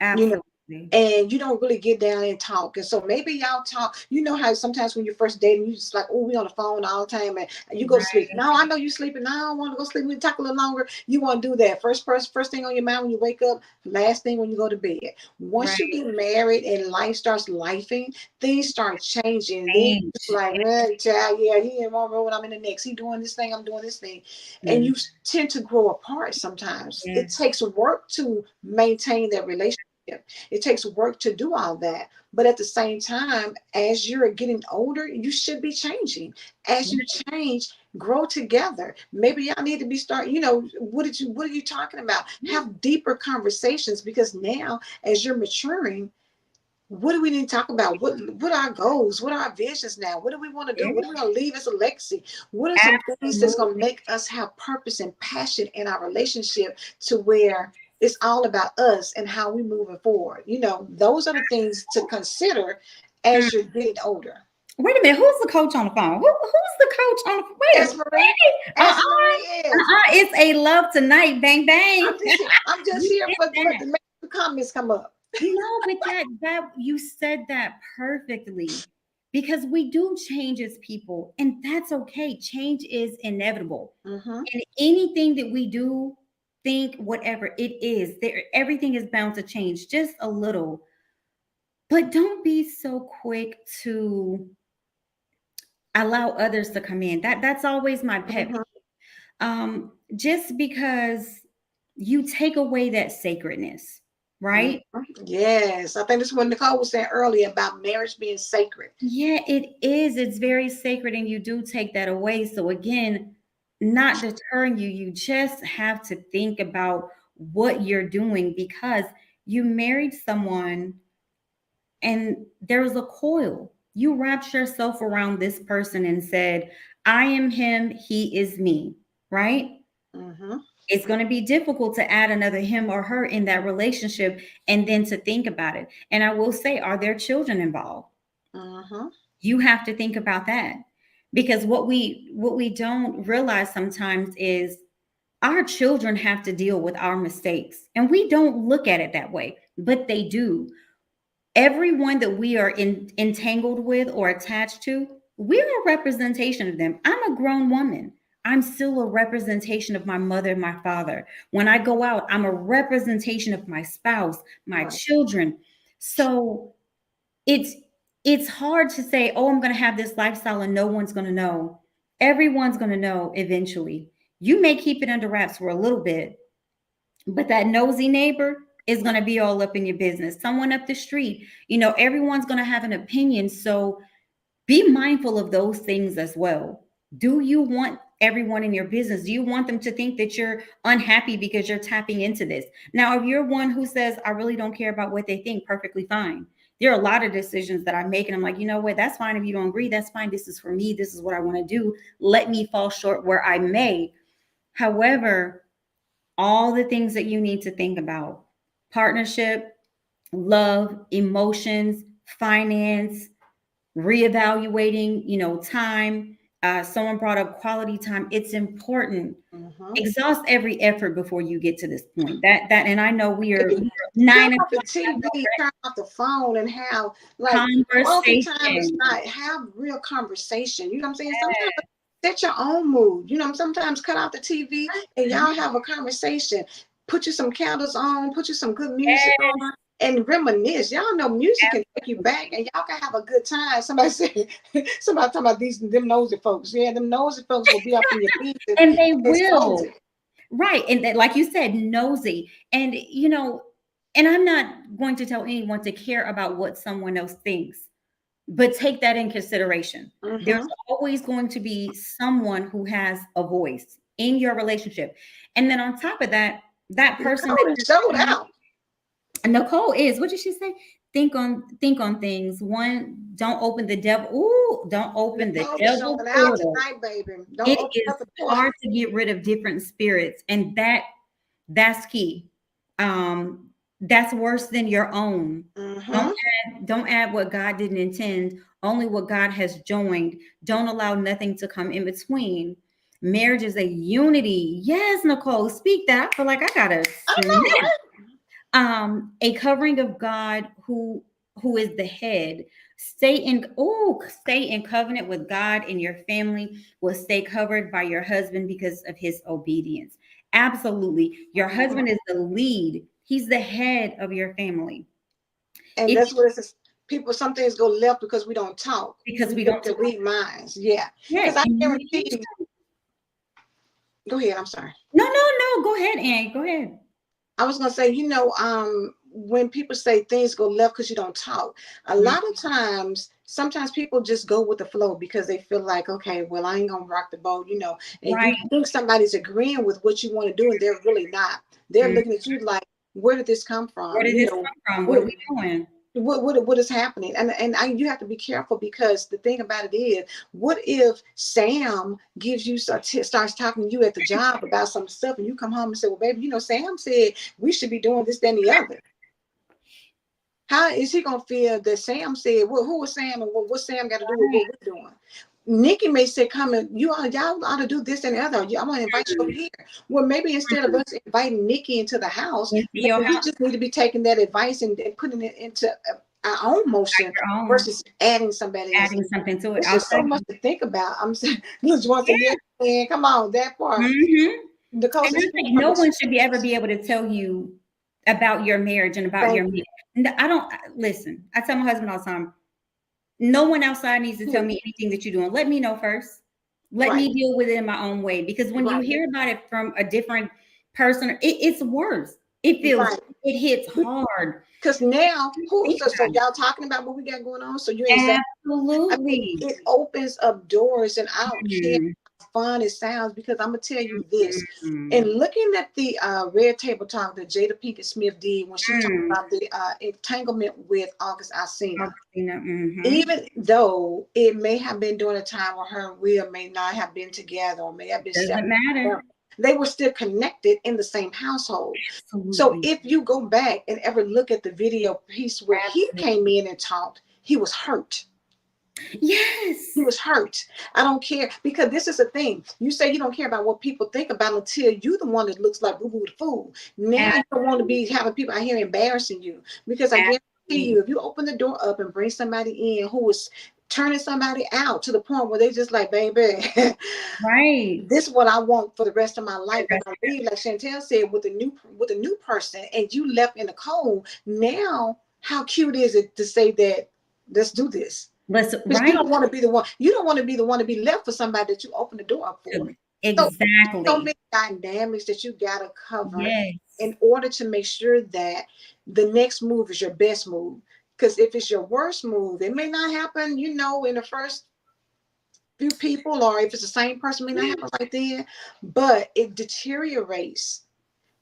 You know, Absolutely. and you don't really get down and talk. And so maybe y'all talk. You know how sometimes when you're first dating, you just like, oh, we on the phone all the time, and you go to sleep. Right. No, I know you sleeping. No, I don't want to go sleep. We can talk a little longer. You want to do that first thing on your mind when you wake up. Last thing when you go to bed. Once you Right. get married and life starts lifing, things start changing. Then it's Change. like, child, yeah, he in one room and I'm in the next. He doing this thing, I'm doing this thing, and Mm. you tend to grow apart. Sometimes it Yes. takes work to maintain that relationship. It takes work to do all that. But at the same time, as you're getting older, you should be changing. As you change, grow together. Maybe y'all need to be starting, what are you talking about? Have deeper conversations because now as you're maturing, what do we need to talk about? What are our goals? What are our visions now? What do we want to do? What Yes. are we going to leave as a legacy? What are some things that's going to Absolutely. make us have purpose and passion in our relationship to where it's all about us and how we moving forward? Those are the things to consider Mm. as you're getting older. Wait a minute. Who's the coach on the phone? Who's the coach on the phone? Wait a As minute. Marie, Uh-uh. as Marie is. It's A Love tonight. Bang bang. I'm just You here did for that. to make the comments come up. No, but that you said that perfectly. Because we do change as people, and that's okay. Change is inevitable. Mm-hmm. And anything that we do, think, whatever it is, there everything is bound to change just a little. But don't be so quick to allow others to come in. That's always my pet Mm-hmm. peeve. Just because you take away that sacredness, Mhm. right? Yes, I think this is what Nicole was saying earlier about marriage being sacred. Yeah, it is. It's very sacred, and you do take that away. So again, not deterring you. You just have to think about what you're doing, because You married someone and there was a coil. You wrapped yourself around this person and said, I am him, he is me, right? Mm-hmm. It's going to be difficult to add another him or her in that relationship and then to think about it. And I will say, are there children involved? Mm-hmm. You have to think about that. Because what we don't realize sometimes is our children have to deal with our mistakes. And we don't look at it that way, but they do. Everyone that we are entangled with or attached to, we're a representation of them. I'm a grown woman. I'm still a representation of my mother and my father. When I go out, I'm a representation of my spouse, my Right. children. So it's it's hard to say, oh, I'm going to have this lifestyle and no one's going to know. Everyone's going to know eventually. You may keep it under wraps for a little bit, but that nosy neighbor is going to be all up in your business. Someone up the street, everyone's going to have an opinion. So be mindful of those things as well. Do you want everyone in your business? Do you want them to think that you're unhappy because you're tapping into this? Now, if you're one who says, I really don't care about what they think, perfectly fine. There are a lot of decisions that I make, and I'm like, you know what? That's fine. If you don't agree, that's fine. This is for me. This is what I want to do. Let me fall short where I may. However, all the things that you need to think about: partnership, love, emotions, finance, reevaluating, time. Someone brought up quality time. It's important. Mm-hmm. Exhaust every effort before you get to this point. And I know we are Turn 9 off the o'clock. TV, turn off the phone, and have like quality time is Conversation. not have real conversation. You know what I'm saying? Sometimes set your own mood. Sometimes cut out the TV and y'all have a conversation. Put you some candles on, put you some good music Yes. on, and reminisce. Y'all know music can take you back, and y'all can have a good time. Somebody said, somebody talking about them nosy folks. Yeah, them nosy folks will be up in your business And they and expose will. it. Right. And like you said, nosy. And, and I'm not going to tell anyone to care about what someone else thinks, but take that in consideration. There's Mm-hmm. always going to be someone who has a voice in your relationship. And then on top of that, that person that Nicole you're showed telling, out. Nicole is, what did she say? Think on things. One, don't open the devil. Ooh, don't open the Nicole is devil showing out portal. tonight, baby. Don't It open is up the portal. hard to get rid of different spirits, and that's key. That's worse than your own. Don't Mm-hmm. don't add what God didn't intend, only what God has joined. Don't allow nothing to come in between. Marriage is a unity. Yes, Nicole, speak that. I feel like I gotta I know, snap. right? A covering of God who is the head. Stay in covenant with God, and your family will stay covered by your husband because of his obedience. Absolutely. Your Mm-hmm. husband is the lead. He's the head of your family. And If that's what it says. People, some things go left because we don't talk. Because We we able don't to talk. read minds. Yeah. Yeah, Because I guarantee you. communication. Go ahead. I'm sorry. No, no, no. Go ahead, Ann. Go ahead. I was gonna say, when people say things go left because you don't talk, a Mhm. lot of times, sometimes people just go with the flow because they feel like, okay, well, I ain't gonna rock the boat, and you Right. think somebody's agreeing with what you want to do, and they're really not. They're Mhm. looking at you like, where did this come Where from? did this come from? What are What we doing? what is happening? You have to be careful, because the thing about it is, what if Sam gives you starts talking to you at the job about some stuff, and you come home and say, well, baby, Sam said we should be doing this, then the other. How is he gonna feel that Sam said, well, who was Sam, and what Sam got to do with what we're doing? Nikki may say, come and y'all ought to do this and the other. I'm gonna invite you over here. Well, maybe instead of us inviting Nikki into the house, Into your maybe we house, just need to be taking that advice and putting it into our own motion your own, versus adding somebody else. adding something to it. It's I'll just so tell much you. to think about. I'm saying, just want to say, yeah, man, come on, that part. Hmm. The And closest I speaking think from no one should ever experience. be able to tell you about your marriage and about Thank your you. marriage. I don't listen. I tell my husband all the time, no one outside needs to tell Period. me anything that you're doing. Let me know first. Let Right, me deal with it in my own way. Because when you right, hear about it from a different person, it's worse. right. It hits hard. Because now, Think so about y'all talking about what we got going on? So you ain't saying. it. I mean, Absolutely. it opens up doors, and I don't care Mhm. fun it sounds, because I'm gonna tell you this. And Mm, looking at the Red Table Talk that Jada Pinkett Smith did when she talked mm. about the entanglement with August Alsina, Augustina, mhm. even though it may have been during a time where her and Will may not have been together or may have been Doesn't separate, matter. they were still connected in the same household. So Absolutely. if you go back and ever look at the video piece where he Absolutely. came in and talked, he was hurt. He Yes. was hurt. I don't care, because this is the thing. You say you don't care about what people think about until you the one that looks like boo boo the fool. Now you don't want to be Absolutely. having people out here embarrassing you, because I guarantee you, Absolutely. if you open the door up and bring somebody in who is turning somebody out to the point where they just like, baby, Right. this is what I want for the rest of my life. And That's I leave, like Chantel said, with a new person, and you left in the cold. Now, how cute is it to say that let's do this? let's Because you right. don't want to be the one. You don't want to be the one to be left for somebody that you open the door up for. So, so Exactly. many dynamics that you gotta cover Yes. in order to make sure that the next move is your best move. Because if it's your worst move, it may not happen, in the first few people, or if it's the same person, it may not happen right there, but it deteriorates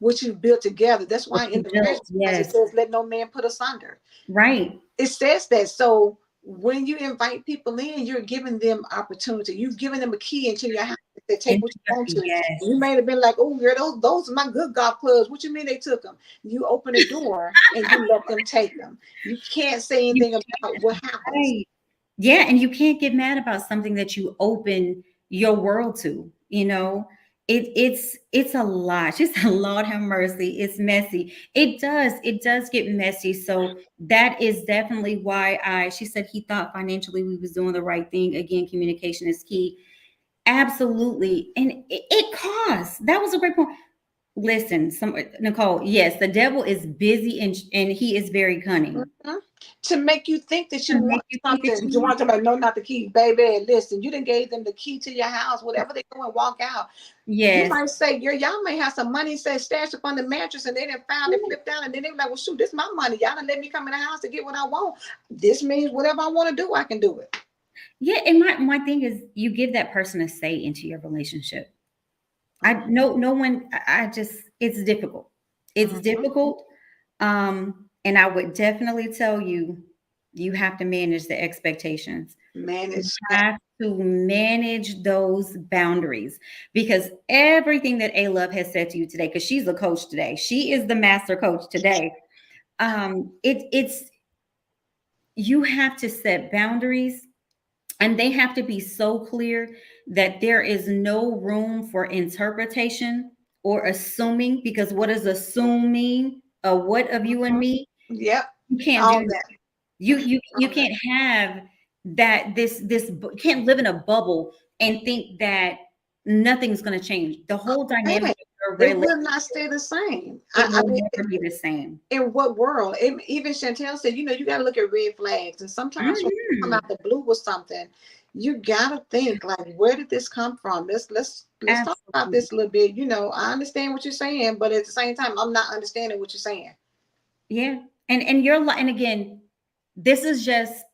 what you've built together. That's What why in you the marriage built. clause it Yes. says, "Let no man put asunder." Right. It says that. So when you invite people in, you're giving them opportunity. You've given them a key into your house. They take what you want to. Yes. You may have been like, "Oh, girl, those are my good golf clubs." What you mean they took them? You open the door and you let them take them. You can't say You anything about what happens. right. Yeah, and you can't get mad about something that you open your world to, you know? It's a lot. Just Lord have mercy. It's messy. It does get messy. So that is definitely why she said he thought financially we was doing the right thing. Again, communication is key. Absolutely. And it costs. That was a great point. Listen, Nicole, yes, the devil is busy and he is very cunning Mhm. To make you think that to you make want you think that something. you You want want somebody, no, not the key, baby. Listen, you didn't gave them the key to your house. Whatever they go and walk out, you yes. might say, y'all may have some money say stashed up on the mattress, and they didn't found it, flipped down, and then they were like, well, shoot, this is my money. Y'all done let me come in the house to get what I want. This means whatever I want to do, I can do it. Yeah, and my thing is you give that person a say into your relationship. I Mhm. no one I just it's difficult. It's Mhm. difficult. And I would definitely tell you you have to manage the expectations. You Manage that. have to manage those boundaries because everything that A Love has said to you today, because she's a coach today, she is the master coach today. It's you have to set boundaries and they have to be so clear that there is no room for interpretation or assuming because what does assume mean? A what of you and Mhm. me? Yep. You can't do All that. that. You All that. can't have that you can't live in a bubble and think that nothing's going to change. The whole dynamic Okay. of your It will relationship, not stay the same. it I will mean, never be the same. in what world? Even Chantel said, you got to look at red flags. And sometimes when you come Mhm. out the blue with something, you got to think like, where did this come from? Let's talk about Absolutely. this a little bit. I understand what you're saying, but at the same time, I'm not understanding what you're saying. Yeah. And you're and again, this is just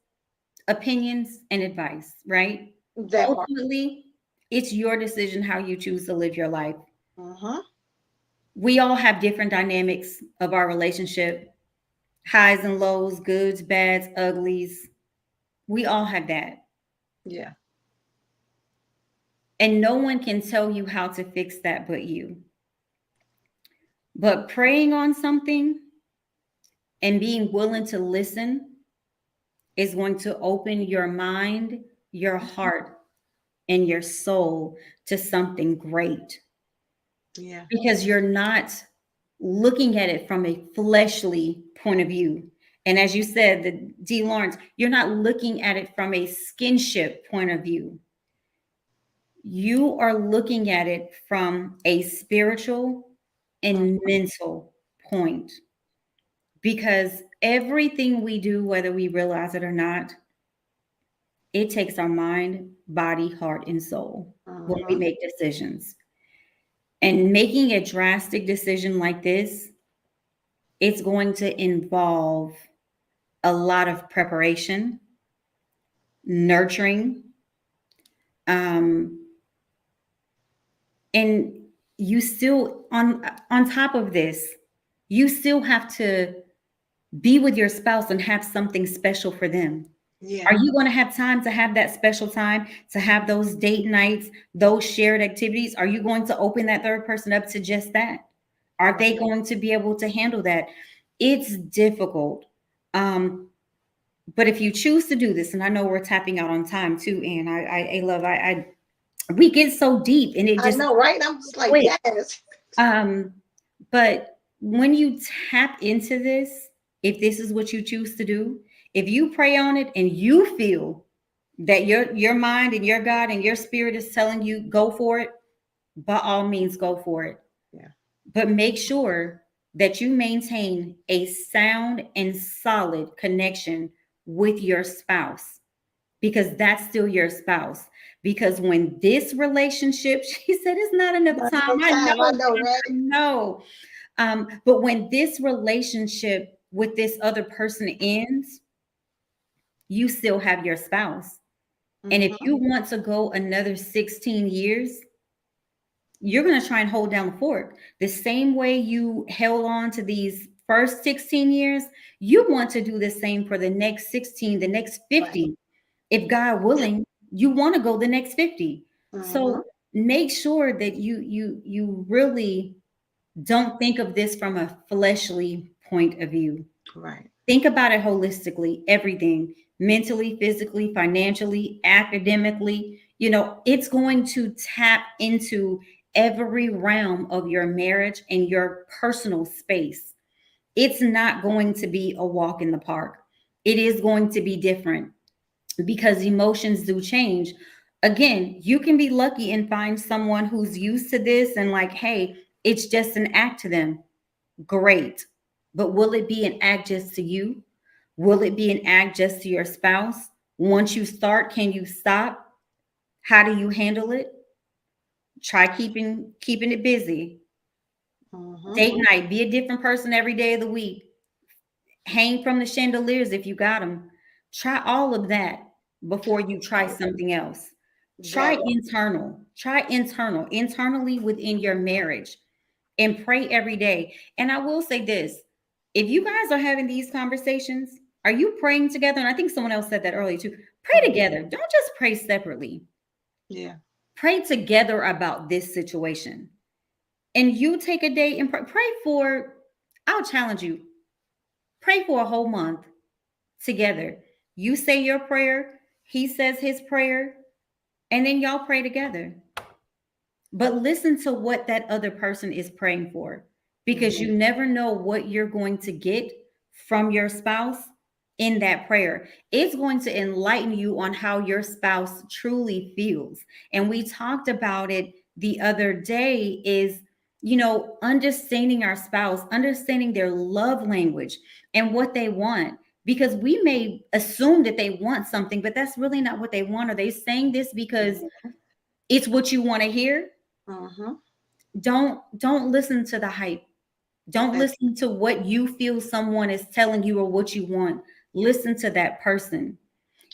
opinions and advice, right? That part. Ultimately, it's your decision how you choose to live your life. Uh-huh. We all have different dynamics of our relationship, highs and lows, goods, bads, uglies. We all have that. Yeah. And no one can tell you how to fix that but you. But praying on something and being willing to listen is going to open your mind, your heart, and your soul to something great Yeah. because you're not looking at it from a fleshly point of view. And as you said, the D. Lawrence, you're not looking at it from a skinship point of view. You are looking at it from a spiritual and mental point because everything we do, whether we realize it or not, it takes our mind, body, heart, and soul when we Uh-huh. make decisions. And making a drastic decision like this, it's going to involve a lot of preparation, nurturing, um, And you still on top of this, you still have to be with your spouse and have something special for them. Yeah. Are you going to have time to have that special time, to have those date nights, those shared activities? Are you going to open that third person up to just that? Are Right. they going to be able to handle that? It's difficult. Um, but if you choose to do this, and I know we're tapping out on time too, and I love, we get so deep and it I just know, right? I'm just like, quick. yes. Um, but when you tap into this, if this is what you choose to do, if you pray on it and you feel that your mind and your God and your spirit is telling you go for it, by all means go for it. Yeah. But make sure that you maintain a sound and solid connection with your spouse, because that's still your spouse. Because when this relationship, she said, it's not enough Not time. enough I time. I know, know, right? I know. But when this relationship with this other person ends, you still have your spouse. And if Mm-hmm. you want to go another 16 years, you're going to try and hold down the fort. The same way you held on to these first 16 years, you want to do the same for the next 16, the next Right. 50. If God willing, you want to go the next 50. Mm-hmm. So make sure that you really don't think of this from a fleshly point of view. Right. Think about it holistically, everything, mentally, physically, financially, academically. It's going to tap into every realm of your marriage and your personal space. It's not going to be a walk in the park. It is going to be different because emotions do change. Again, you can be lucky and find someone who's used to this and like, hey, it's just an act to them. Great. But will it be an act just to you? Will it be an act just to your spouse? Once you start, can you stop? How do you handle it? Try keeping it busy. Mm-hmm. Date night, be a different person every day of the week. Hang from the chandeliers if you got them. Try all of that before you try something else. That Try internally within your marriage, and pray every day. And I will say this, if you guys are having these conversations, are you praying together? And I think someone else said that earlier too. Pray mm-hmm. together. Don't just pray separately. Yeah. Pray together about this situation. And you take a day and pray for, I'll challenge you, pray for a whole month together. You say your prayer, he says his prayer, and then y'all pray together. But listen to what that other person is praying for, because Mm-hmm. you never know what you're going to get from your spouse in that prayer. It's going to enlighten you on how your spouse truly feels. And we talked about it the other day is, understanding our spouse, understanding their love language and what they want. Because we may assume that they want something, but that's really not what they want. Are they saying this because it's what you want to hear? Mm-hmm. Don't listen to the hype. Don't That listen to what you feel someone is telling you or what you want. Listen to that person.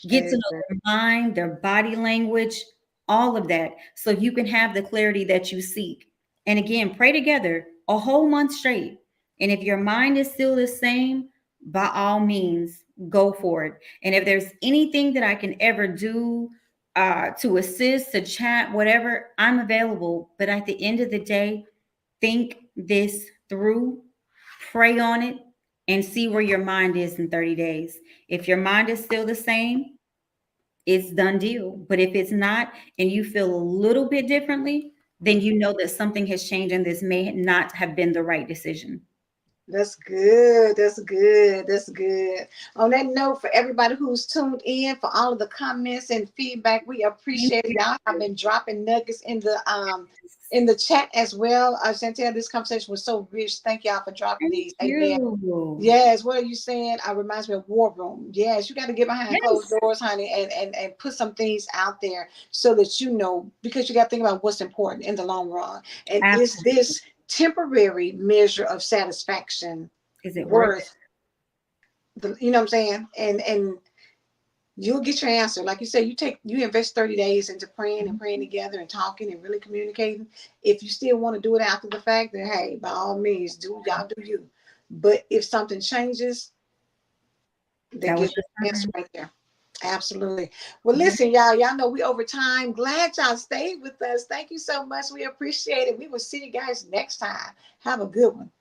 Get to know is their mind, their body language, all of that, so you can have the clarity that you seek. And again, pray together a whole month straight. And if your mind is still the same, by all means, go for it. And if there's anything that I can ever do to assist, to chat, whatever, I'm available. But at the end of the day, think this through, pray on it, and see where your mind is in 30 days. If your mind is still the same, it's done deal. But if it's not, and you feel a little bit differently, then you know that something has changed and this may not have been the right decision. That's good. That's good. That's good. On that note, for everybody who's tuned in, for all of the comments and feedback, we Thank appreciate it. Y'all have you. been dropping nuggets in the chat as well. Chantel, this conversation was so rich. Thank y'all for dropping Thank these. Amen. you. Yes, what are you saying? Reminds me of War Room. Yes, you got to get behind closed Yes. doors, honey, and put some things out there so that you know, because you got to think about what's important in the long run. And is Absolutely. this temporary measure of satisfaction Is it worth it? worth the, you know what I'm saying? And you'll get your answer. Like you said, you invest 30 days into praying and praying together and talking and really communicating. If you still want to do it after the fact, then hey, by all means, y'all do you. But if something changes, then That get was your the answer sign. right there. Absolutely. Well, Yeah. listen, y'all know we over time. Glad y'all stayed with us. Thank you so much. We appreciate it. We will see you guys next time. Have a good one.